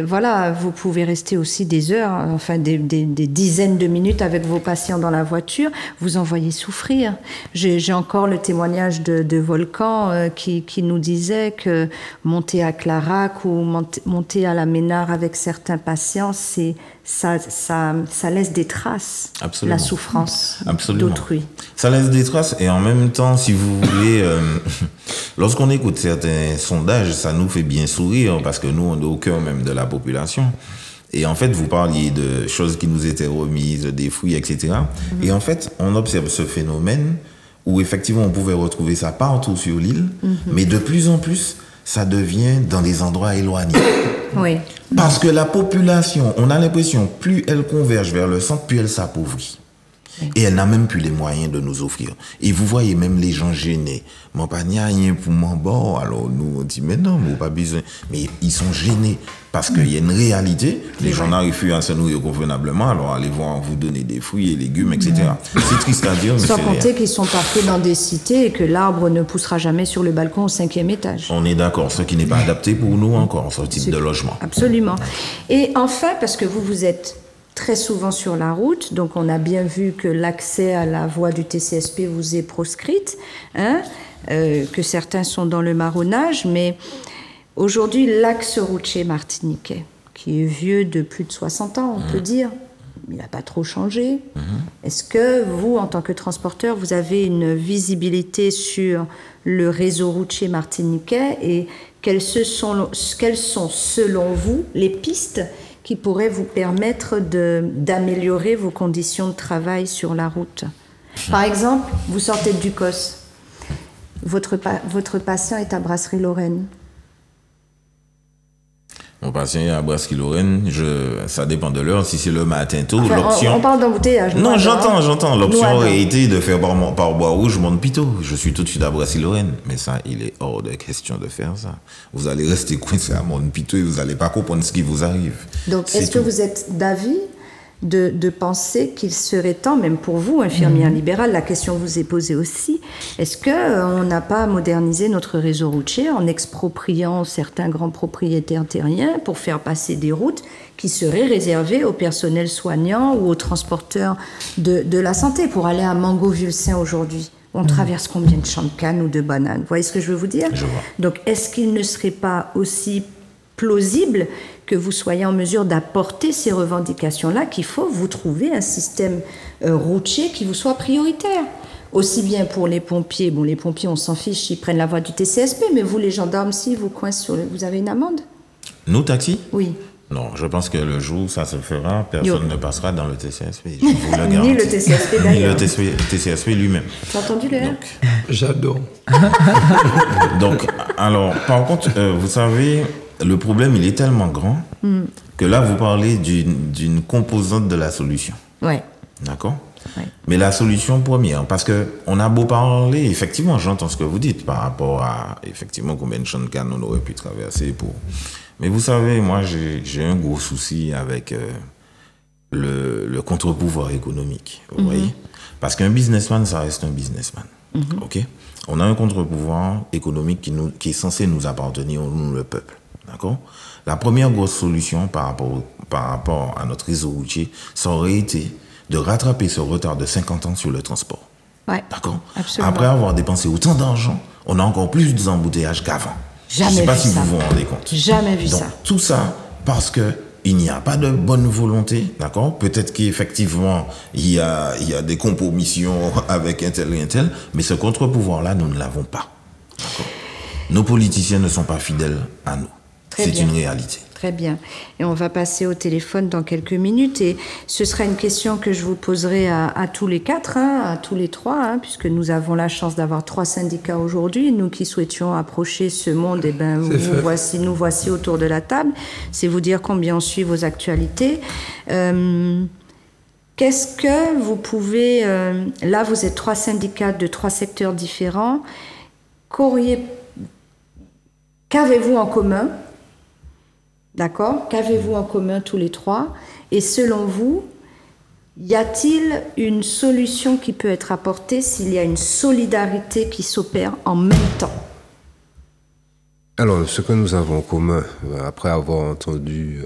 voilà, vous pouvez rester aussi des heures, enfin des dizaines de minutes avec vos patients dans la voiture, vous en voyez souffrir. J'ai encore le témoignage de Volcan qui nous disait que monter à Clarac ou monter à la Ménard avec certains patients, ça laisse des traces. Absolument. La souffrance Absolument. d'autrui. Ça laisse des traces et en même temps, si vous voulez, lorsqu'on écoute certains sondages, ça nous fait bien sourire parce que nous, on est au cœur même de la population. Et en fait, vous parliez de choses qui nous étaient remises, des fruits, etc. Et en fait, on observe ce phénomène où effectivement, on pouvait retrouver ça partout sur l'île, mais de plus en plus, ça devient dans des endroits éloignés. Oui. Parce que la population, on a l'impression, plus elle converge vers le centre, plus elle s'appauvrit. Et elle n'a même plus les moyens de nous offrir. Et vous voyez même les gens gênés. Mon pas rien pour mon bord. Alors nous, on dit, mais non, mais pas besoin. Mais ils sont gênés. Parce qu'il y a une réalité. Les gens n'arrivent plus à se nourrir convenablement. Alors allez voir vous donner des fruits et légumes, etc. C'est triste à dire, mais sans compter qu'ils sont parqués dans des cités et que l'arbre ne poussera jamais sur le balcon au 5e étage. On est d'accord. Ce qui n'est pas adapté pour nous encore, ce type de logement. Absolument. Et enfin, parce que vous êtes très souvent sur la route, donc on a bien vu que l'accès à la voie du TCSP vous est proscrite, que certains sont dans le marronnage, mais aujourd'hui, l'axe routier martiniquais, qui est vieux de plus de 60 ans, on peut dire, il n'a pas trop changé. Est-ce que vous, en tant que transporteur, vous avez une visibilité sur le réseau routier martiniquais et quelles sont, selon vous, les pistes qui pourraient vous permettre d'améliorer vos conditions de travail sur la route? Par exemple, vous sortez de Ducos, votre patient est à Brasserie-Lorraine. Mon patient est à Brasserie-Lorraine, ça dépend de l'heure. Si c'est le matin tôt, Enfin, l'option... On parle d'embouteillage. Non, j'entends. L'option aurait été de faire par Bois-Rouge, Monte-Pito. Je suis tout de suite à Brasserie-Lorraine. Mais ça, il est hors de question de faire ça. Vous allez rester coincé à Monte-Pito et vous n'allez pas comprendre ce qui vous arrive. Donc, est-ce que vous êtes d'avis de penser qu'il serait temps, même pour vous, infirmière libérale, la question vous est posée aussi, est-ce qu'on n'a pas modernisé notre réseau routier en expropriant certains grands propriétaires terriens pour faire passer des routes qui seraient réservées au personnel soignant ou aux transporteurs de la santé? Pour aller à Mango-Vulsin aujourd'hui, on traverse combien de champs de canne ou de bananes? Vous voyez ce que je veux vous dire? Je vois. Donc, est-ce qu'il ne serait pas aussi plausible que vous soyez en mesure d'apporter ces revendications-là, qu'il faut vous trouver un système routier qui vous soit prioritaire? Aussi bien pour les pompiers, bon, les pompiers, on s'en fiche, ils prennent la voie du TCSP, mais vous, les gendarmes, si vous coincez vous avez une amende? Nous, taxi? Oui. Non, je pense que le jour où ça se fera, personne ne passera dans le TCSP. Je vous le garantis. Ni le TCSP d'ailleurs. Ni le TCSP lui-même. Tu as entendu le R? J'adore. Donc, alors, par contre, vous savez, le problème, il est tellement grand que là, vous parlez d'une composante de la solution. Ouais. D'accord? Ouais. Mais la solution première, parce que on a beau parler, effectivement, j'entends ce que vous dites par rapport à, effectivement, combien de champs de canne on aurait pu traverser pour... Mais vous savez, moi, j'ai un gros souci avec le contre-pouvoir économique, vous voyez? Parce qu'un businessman, ça reste un businessman, ok? On a un contre-pouvoir économique qui est censé nous appartenir, nous, le peuple, d'accord? La première grosse solution par rapport à notre réseau routier, ça aurait été de rattraper ce retard de 50 ans sur le transport. Ouais, d'accord? absolument. Après avoir dépensé autant d'argent, on a encore plus d'embouteillages qu'avant. Jamais Je ne sais pas vu si ça. vous vous rendez compte. Jamais vu Donc, ça. tout ça parce qu'il n'y a pas de bonne volonté, d'accord? Peut-être qu'effectivement, il y a des compromissions avec un tel et un tel, mais ce contre-pouvoir-là, nous ne l'avons pas. D'accord? Nos politiciens ne sont pas fidèles à nous. Très C'est bien. une réalité. Très bien. Et on va passer au téléphone dans quelques minutes. Et ce sera une question que je vous poserai à tous les quatre, à tous les trois, puisque nous avons la chance d'avoir 3 syndicats aujourd'hui. Nous qui souhaitions approcher ce monde, nous voici autour de la table. C'est vous dire combien on suit vos actualités. Qu'est-ce que vous pouvez... là, vous êtes 3 syndicats de 3 secteurs différents. Qu'avez-vous en commun ? D'accord? Qu'avez-vous en commun tous les 3? Et selon vous, y a-t-il une solution qui peut être apportée s'il y a une solidarité qui s'opère en même temps? Alors, ce que nous avons en commun, après avoir entendu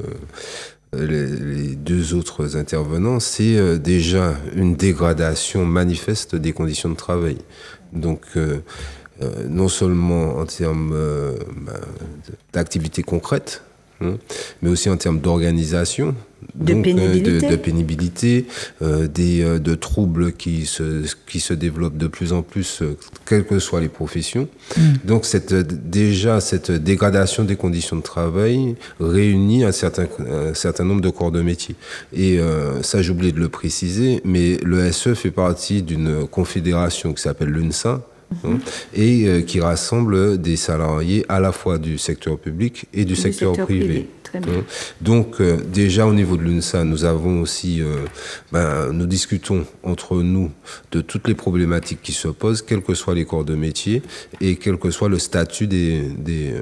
les 2 autres intervenants, c'est déjà une dégradation manifeste des conditions de travail. Donc, non seulement en termes d'activités concrètes, mais aussi en termes d'organisation, de pénibilité, de troubles qui se développent de plus en plus, quelles que soient les professions. Donc déjà cette dégradation des conditions de travail réunit un certain nombre de corps de métier. Et ça, j'ai oublié de le préciser, mais le SE fait partie d'une confédération qui s'appelle l'UNSA, et qui rassemble des salariés à la fois du secteur public et du secteur privé. Très bien. Donc déjà au niveau de l'UNSA, nous avons aussi, nous discutons entre nous de toutes les problématiques qui se posent, quels que soient les corps de métier et quel que soit le statut des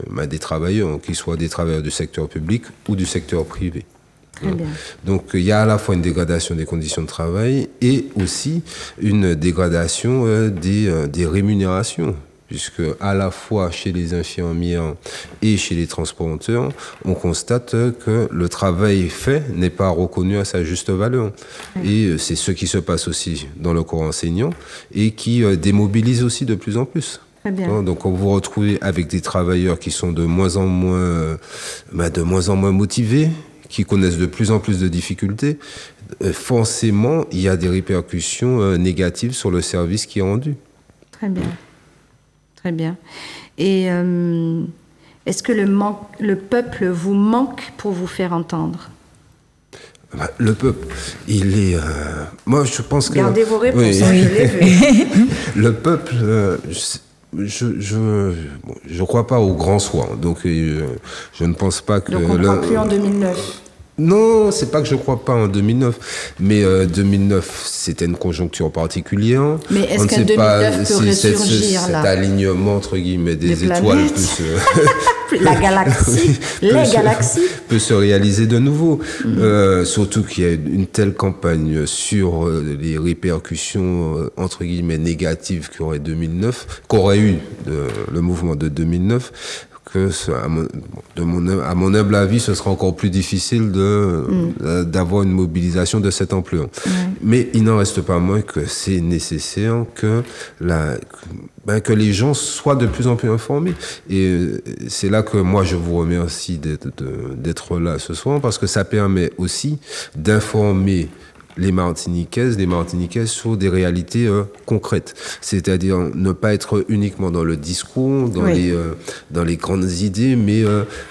travailleurs, qu'ils soient des travailleurs du secteur public ou du secteur privé. Très bien. Donc il y a à la fois une dégradation des conditions de travail et aussi une dégradation des rémunérations, puisque à la fois chez les infirmières et chez les transporteurs, on constate que le travail fait n'est pas reconnu à sa juste valeur. Et c'est ce qui se passe aussi dans le corps enseignant et qui démobilise aussi de plus en plus. Très bien. Donc on vous retrouvez avec des travailleurs qui sont de moins en moins motivés, qui connaissent de plus en plus de difficultés. Forcément, il y a des répercussions négatives sur le service qui est rendu. Très bien. Très bien. Et est-ce que le peuple vous manque pour vous faire entendre? Le peuple, il est... moi, je pense que... Gardez vos réponses, oui. hein, je l'ai vu. Le peuple... je crois pas au grand soi, donc je ne pense pas que... Donc on ne croit plus en 2009. Non, c'est pas que je crois pas en 2009, mais 2009, c'était une conjoncture particulière. Mais est-ce On ne qu'en sait 2009 pas peut si ressurgir, cet là alignement, entre guillemets, des Les étoiles planètes. La galaxie, galaxies. peut se réaliser de nouveau. Surtout qu'il y a une telle campagne sur les répercussions, entre guillemets, négatives qu'aurait eu le mouvement de 2009. Que à mon humble avis, ce sera encore plus difficile d'avoir une mobilisation de cette ampleur. Mais il n'en reste pas moins que c'est nécessaire que les gens soient de plus en plus informés. Et c'est là que moi, je vous remercie d'être là ce soir, parce que ça permet aussi d'informer les Martiniquaises sur des réalités concrètes. C'est-à-dire ne pas être uniquement dans le discours, dans les grandes idées, mais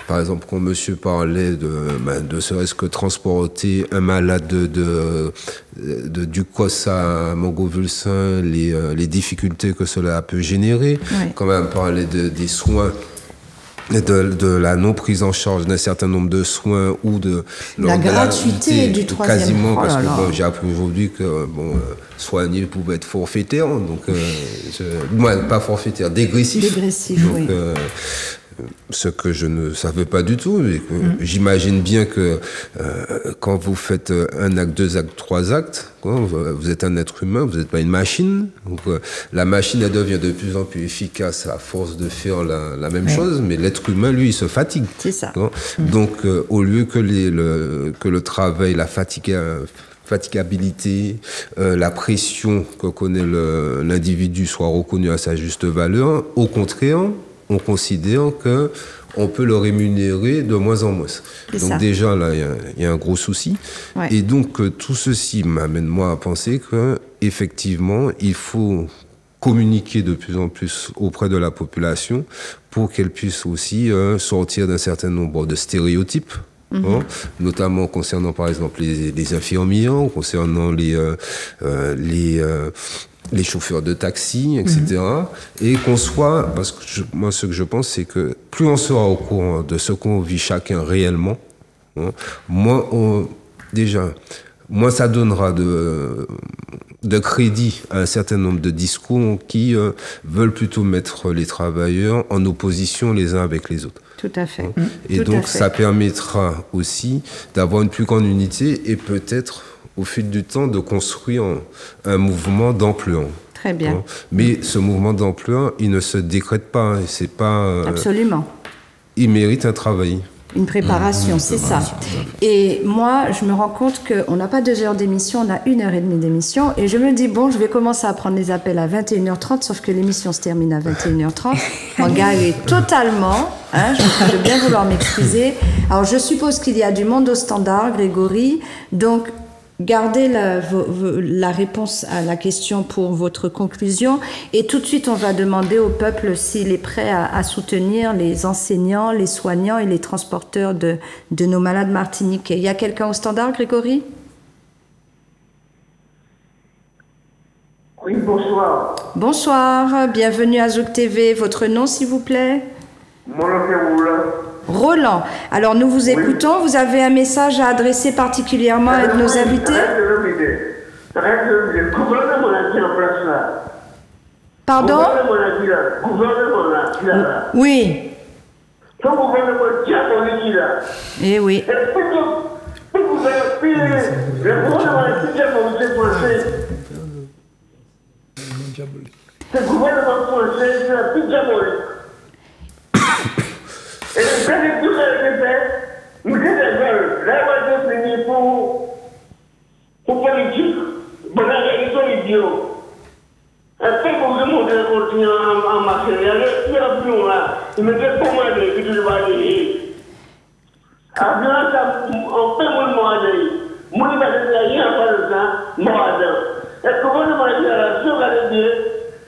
par exemple, quand monsieur parlait de serait-ce que transporter un malade du COS à Montgovulsin, les difficultés que cela peut générer, quand même parler des soins, de la non prise en charge d'un certain nombre de soins ou de la gratuité du troisième. Quasiment, parce que j'ai appris aujourd'hui que soigner pouvait être forfaitaire, donc pas forfaitaire, dégressif. Dégressif, donc, oui. Ce que je ne savais pas du tout, mais j'imagine bien que quand vous faites un acte, 2 actes, 3 actes, vous êtes un être humain, vous n'êtes pas une machine. Donc la machine, elle devient de plus en plus efficace à force de faire la même chose, mais l'être humain, lui, il se fatigue. C'est ça. Donc au lieu que le travail, la fatigabilité, la pression que connaît l'individu soit reconnue à sa juste valeur, au contraire, on considère que on peut le rémunérer de moins en moins. Donc déjà, là, il y a un gros souci. Et donc, tout ceci m'amène, moi, à penser qu'effectivement, il faut communiquer de plus en plus auprès de la population pour qu'elle puisse aussi sortir d'un certain nombre de stéréotypes. Notamment concernant, par exemple, les infirmières, concernant les chauffeurs de taxi, etc. Et qu'on soit, parce que moi, ce que je pense, c'est que plus on sera au courant de ce qu'on vit chacun réellement, moins ça donnera de crédit à un certain nombre de discours qui veulent plutôt mettre les travailleurs en opposition les uns avec les autres. Tout à fait. Et donc, ça permettra aussi d'avoir une plus grande unité et peut-être, au fil du temps, de construire un mouvement d'ampleur. Très bien. Mais ce mouvement d'ampleur, il ne se décrète pas. C'est pas. Absolument. Il mérite un travail. Une préparation, c'est ça. Et moi, je me rends compte qu'on n'a pas 2 heures d'émission, on a 1h30 d'émission. Et je me dis, bon, je vais commencer à prendre les appels à 21h30, sauf que l'émission se termine à 21h30. En garé totalement. Je vais bien vouloir m'excuser. Alors, je suppose qu'il y a du monde au standard, Grégory. Donc, gardez la réponse à la question pour votre conclusion. Et tout de suite, on va demander au peuple s'il est prêt à soutenir les enseignants, les soignants et les transporteurs de nos malades martiniquais. Il y a quelqu'un au standard, Grégory ? Oui, bonsoir. Bonsoir, bienvenue à Zouk TV. Votre nom, s'il vous plaît? Mon nom c'est Roland. Roland. Alors, nous vous écoutons. Vous avez un message à adresser particulièrement à nos invités? Arrête de le gouvernement a dit en place là. Pardon? Gouvernement là. Oui. Ton gouvernement diabolique là. Eh oui. Le gouvernement est diabolique français. Ce gouvernement français, c'est la plus diabolique. Et le cas de tout ça, c'est fait. Nous sommes là, on va finir pour politique. Bon, là, ils sont idiots. Après, pour que mon Dieu continue en marché, il y a plus loin là. Il me dit pour moi, il dit, je vais aller. Après, on fait mon mot à dire. Moi, il va dire, il y a pas de temps, mot à dire. Est-ce que vous demandez à la sur la vie,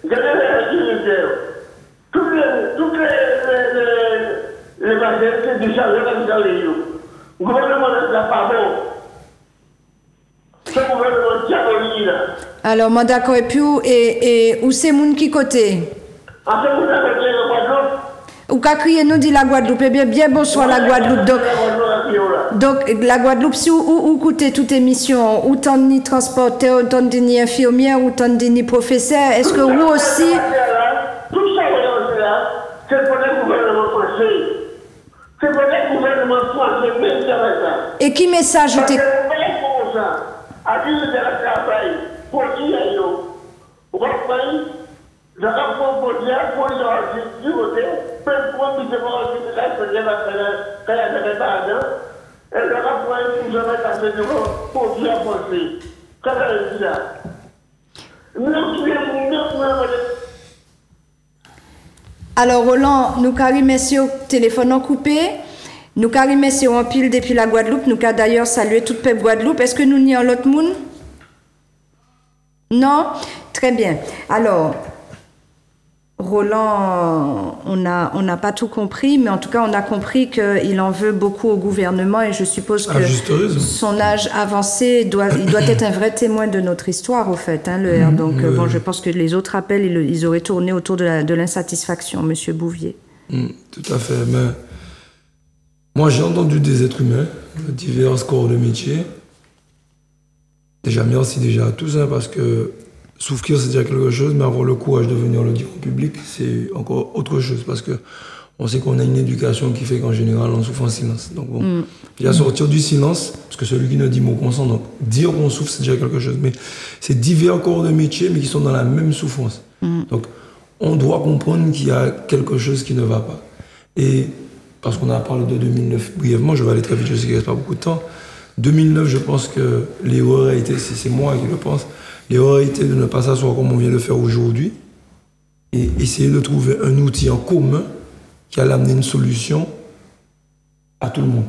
je vais la dire, toutes les bagages, c'est du chargé dans les yeux. Le gouvernement n'est pas bon. Ce gouvernement diabolique là. Alors, moi d'accord. Et puis, où c'est moun qui côté? En fait, vous avez été en Guadeloupe. Ou qu'a crié nous dit la Guadeloupe? Eh bien bonsoir la Guadeloupe. Donc la Guadeloupe, si ou écoutez toute émission, ou tant ni transporteur, ou tant ni infirmière, ou tant ni professeur, est-ce que vous aussi... Tout ça, c'est pour le gouvernement français. C'est pour le gouvernement français, même ça va ça. Et qui message vous t'es... À dire de la travail, pour qui est yo? Vous comprenez? Je comprends pour dire, pour dire, du côté, même pour que je vois que ça se lève à faire la pardon, et je comprends que je vais passer devant pour dire penser. Qu'est-ce que je dis là? Alors Roland, nous carré messieurs téléphone en coupé. Nous carré messieurs en pile depuis la Guadeloupe. Nous avons d'ailleurs salué toute peuple Guadeloupe. Est-ce que nous n'y avons l'autre monde? Non? Très bien. Alors, Roland, on n'a pas tout compris, mais en tout cas, on a compris qu'il en veut beaucoup au gouvernement et je suppose que son âge avancé, il doit être un vrai témoin de notre histoire, au fait, hein, le R. Donc, bon, je pense que les autres appels, ils auraient tourné autour de l'insatisfaction, Monsieur Bouvier. Tout à fait, mais moi, j'ai entendu des êtres humains, de divers corps de métier. Déjà, merci déjà à tous, hein, parce que souffrir, c'est déjà quelque chose, mais avoir le courage de venir le dire au public, c'est encore autre chose, parce que on sait qu'on a une éducation qui fait qu'en général, on souffre en silence. Donc bon, déjà sortir du silence, parce que celui qui ne dit mot consent, donc dire qu'on souffre, c'est déjà quelque chose. Mais c'est divers corps de métier, mais qui sont dans la même souffrance. Donc, on doit comprendre qu'il y a quelque chose qui ne va pas. Et parce qu'on a parlé de 2009 brièvement, je vais aller très vite, je sais qu'il ne reste pas beaucoup de temps. 2009, je pense que l'erreur a été, c'est moi qui le pense, l'erreur a été de ne pas s'asseoir comme on vient de le faire aujourd'hui et essayer de trouver un outil en commun qui allait amener une solution à tout le monde.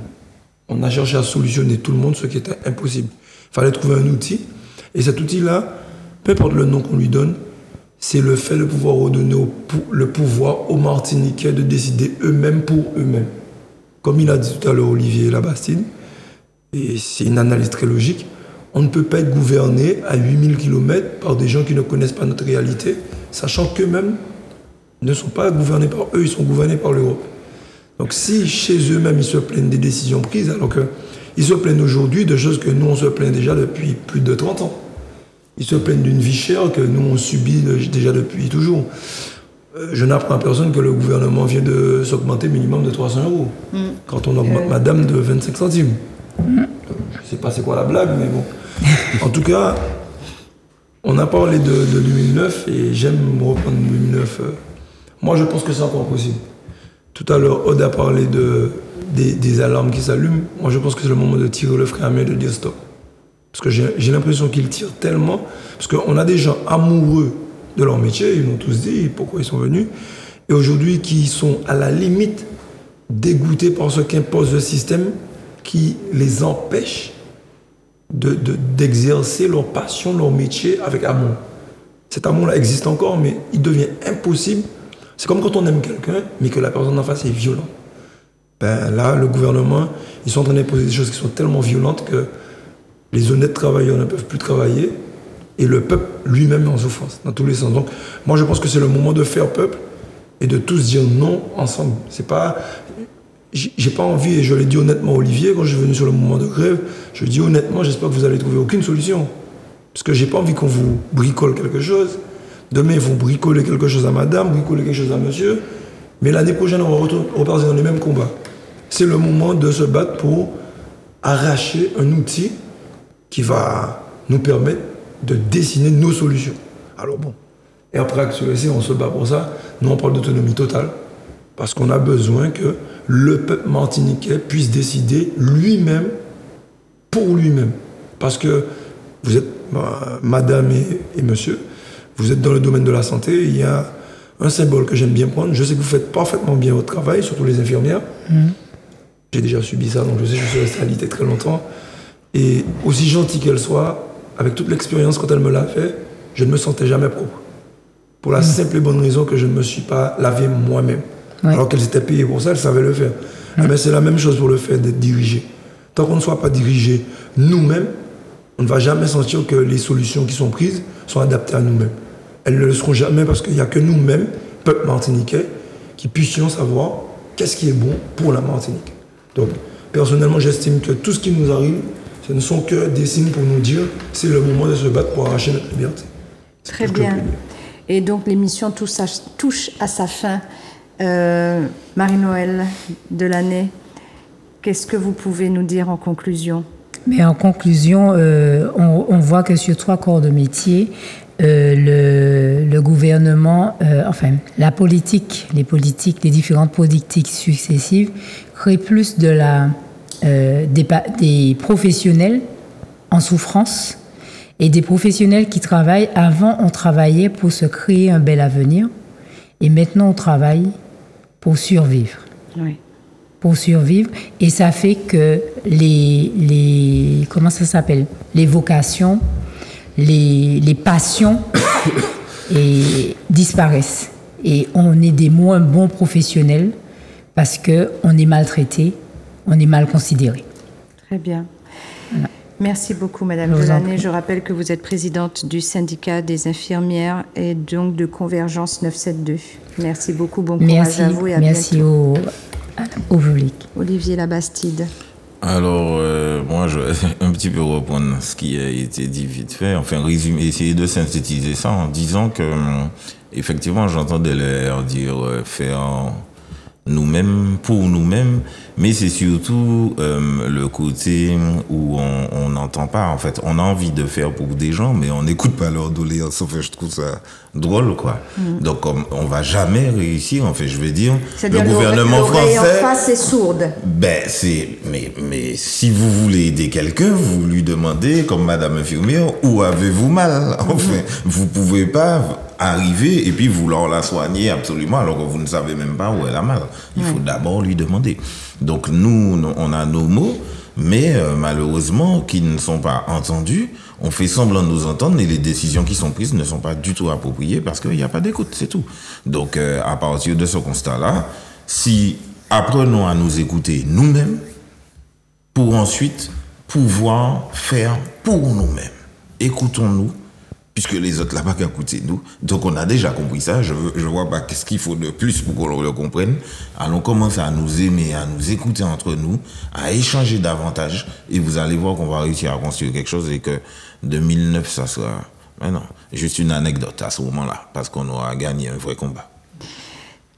On a cherché à solutionner tout le monde, ce qui était impossible. Il fallait trouver un outil. Et cet outil-là, peu importe le nom qu'on lui donne, c'est le fait de pouvoir redonner le pouvoir aux Martiniquais de décider eux-mêmes pour eux-mêmes. Comme il a dit tout à l'heure Olivier Labastide, et c'est une analyse très logique, on ne peut pas être gouverné à 8000 km par des gens qui ne connaissent pas notre réalité, sachant qu'eux-mêmes ne sont pas gouvernés par eux, ils sont gouvernés par l'Europe. Donc si chez eux-mêmes ils se plaignent des décisions prises, alors qu'ils se plaignent aujourd'hui de choses que nous on se plaint déjà depuis plus de 30 ans. Ils se plaignent d'une vie chère que nous on subit déjà depuis toujours. Je n'apprends à personne que le gouvernement vient de s'augmenter minimum de 300 €. Quand on augmente madame de 25 centimes. Je ne sais pas c'est quoi la blague, mais bon. En tout cas, on a parlé de 2009 et j'aime reprendre 2009. Moi, je pense que c'est encore possible. Tout à l'heure, Aude a parlé des alarmes qui s'allument. Moi, je pense que c'est le moment de tirer le frein à main et de dire stop. Parce que j'ai l'impression qu'ils tirent tellement. Parce qu'on a des gens amoureux de leur métier, ils m'ont tous dit pourquoi ils sont venus. Et aujourd'hui, qui sont à la limite dégoûtés par ce qu'impose le système qui les empêche d'exercer leur passion, leur métier avec amour. Cet amour-là existe encore, mais il devient impossible. C'est comme quand on aime quelqu'un, mais que la personne en face est violente. Ben là, le gouvernement, ils sont en train d'imposer des choses qui sont tellement violentes que les honnêtes travailleurs ne peuvent plus travailler et le peuple lui-même est en souffrance, dans tous les sens. Donc, moi, je pense que c'est le moment de faire peuple et de tous dire non ensemble. C'est pas... J'ai pas envie, et je l'ai dit honnêtement à Olivier, quand je suis venu sur le moment de grève, je lui ai dit honnêtement, j'espère que vous allez trouver aucune solution. Parce que j'ai pas envie qu'on vous bricole quelque chose. Demain, ils vont bricoler quelque chose à madame, bricoler quelque chose à monsieur. Mais l'année prochaine, on va repartir dans les mêmes combats. C'est le moment de se battre pour arracher un outil qui va nous permettre de dessiner nos solutions. Alors bon, et après Action-EC, on se bat pour ça. Nous, on parle d'autonomie totale. Parce qu'on a besoin que le peuple martiniquais puisse décider lui-même, pour lui-même. Parce que vous êtes, madame et monsieur, vous êtes dans le domaine de la santé, il y a un symbole que j'aime bien prendre. Je sais que vous faites parfaitement bien votre travail, surtout les infirmières. J'ai déjà subi ça, donc je sais que je suis resté alité très longtemps. Et aussi gentille qu'elle soit, avec toute l'expérience quand elle me l'a fait, je ne me sentais jamais propre. Pour la simple et bonne raison que je ne me suis pas lavé moi-même. Ouais. Alors qu'elles étaient payées pour ça, elles savaient le faire. Mais c'est la même chose pour le fait d'être dirigé. Tant qu'on ne soit pas dirigé nous-mêmes, on ne va jamais sentir que les solutions qui sont prises sont adaptées à nous-mêmes. Elles ne le seront jamais parce qu'il n'y a que nous-mêmes, peuple martiniquais, qui puissions savoir qu'est-ce qui est bon pour la Martinique. Donc, personnellement, j'estime que tout ce qui nous arrive, ce ne sont que des signes pour nous dire c'est le moment de se battre pour arracher notre liberté. Très bien. Et donc, l'émission touche à sa fin. Marie-Noëlle Delaney, qu'est-ce que vous pouvez nous dire en conclusion? Mais en conclusion, on voit que sur 3 corps de métier, le gouvernement, la politique, les différentes politiques successives créent plus des professionnels en souffrance et des professionnels qui travaillent. Avant, on travaillait pour se créer un bel avenir et maintenant, on travaille pour survivre. Oui. Pour survivre. Et ça fait que les vocations, les passions disparaissent. Et on est des moins bons professionnels parce qu'on est maltraité, on est mal considéré. Très bien. Voilà. Merci beaucoup, Madame Delaney. Je rappelle que vous êtes présidente du syndicat des infirmières et donc de Convergence 972. Merci beaucoup, bon courage à vous et à bientôt. Merci au public. Olivier Labastide. Alors, moi, je vais un petit peu reprendre ce qui a été dit vite fait, enfin, résumer, essayer de synthétiser ça en disant que, effectivement, j'entendais leur dire faire nous-mêmes, pour nous-mêmes, mais c'est surtout le côté où on n'entend pas, en fait. On a envie de faire pour des gens, mais on n'écoute pas leur doléances. Enfin, je trouve ça drôle, quoi. Donc, on va jamais réussir, en fait, je vais dire. C'est-à-dire le gouvernement français... en face est sourde. Ben, mais si vous voulez aider quelqu'un, vous lui demandez, comme Madame infirmière, où avez-vous mal? Enfin, vous pouvez pas arriver et puis vouloir la soigner absolument alors que vous ne savez même pas où elle a mal. Il faut d'abord lui demander. Donc nous, on a nos mots, mais malheureusement, qui ne sont pas entendus. On fait semblant de nous entendre et les décisions qui sont prises ne sont pas du tout appropriées parce qu'il n'y a pas d'écoute, c'est tout. Donc à partir de ce constat-là, si apprenons à nous écouter nous-mêmes pour ensuite pouvoir faire pour nous-mêmes. Écoutons-nous, puisque les autres là-bas écoutent nous. Donc on a déjà compris ça. Je vois pas qu'est-ce qu'il faut de plus pour qu'on le comprenne. Allons commencer à nous aimer, à nous écouter entre nous, à échanger davantage. Et vous allez voir qu'on va réussir à construire quelque chose et que 2009, ça sera... Mais non, juste une anecdote à ce moment-là, parce qu'on aura gagné un vrai combat.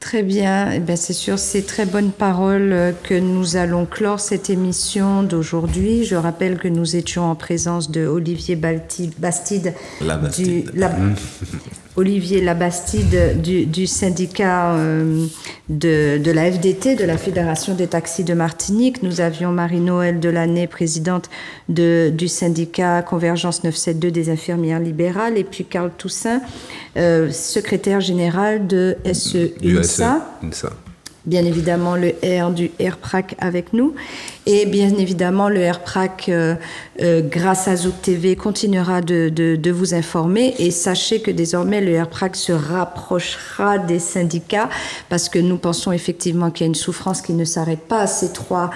Très bien. Eh bien, c'est sur ces très bonnes paroles que nous allons clore cette émission d'aujourd'hui. Je rappelle que nous étions en présence de Olivier Bastide. Olivier Labastide du syndicat de la FDT, de la Fédération des taxis de Martinique. Nous avions Marie-Noëlle Delaney, présidente du syndicat Convergence 972 des infirmières libérales, et puis Carl Toussaint, secrétaire général de SE-UNSA. Bien évidemment, le R du RPRAC avec nous. Et bien évidemment, le RPRAC, grâce à Zouk TV, continuera de vous informer. Et sachez que désormais, le RPRAC se rapprochera des syndicats parce que nous pensons effectivement qu'il y a une souffrance qui ne s'arrête pas à ces 3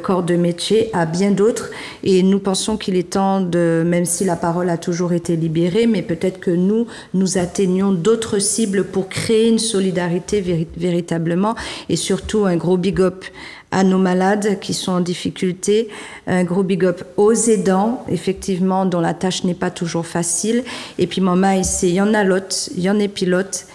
corps de métier, à bien d'autres. Et nous pensons qu'il est temps de, même si la parole a toujours été libérée, mais peut-être que nous atteignons d'autres cibles pour créer une solidarité véritablement. Et surtout, un gros big up à nos malades qui sont en difficulté, un gros big up aux aidants, effectivement, dont la tâche n'est pas toujours facile. Et puis, maman, il y en a l'autre, il y en a pilote,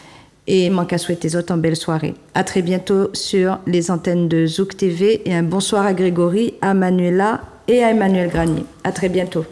et manque à souhaiter autres en belle soirée. À très bientôt sur les antennes de Zouk TV, et un bonsoir à Grégory, à Manuela et à Emmanuel Granier. À très bientôt.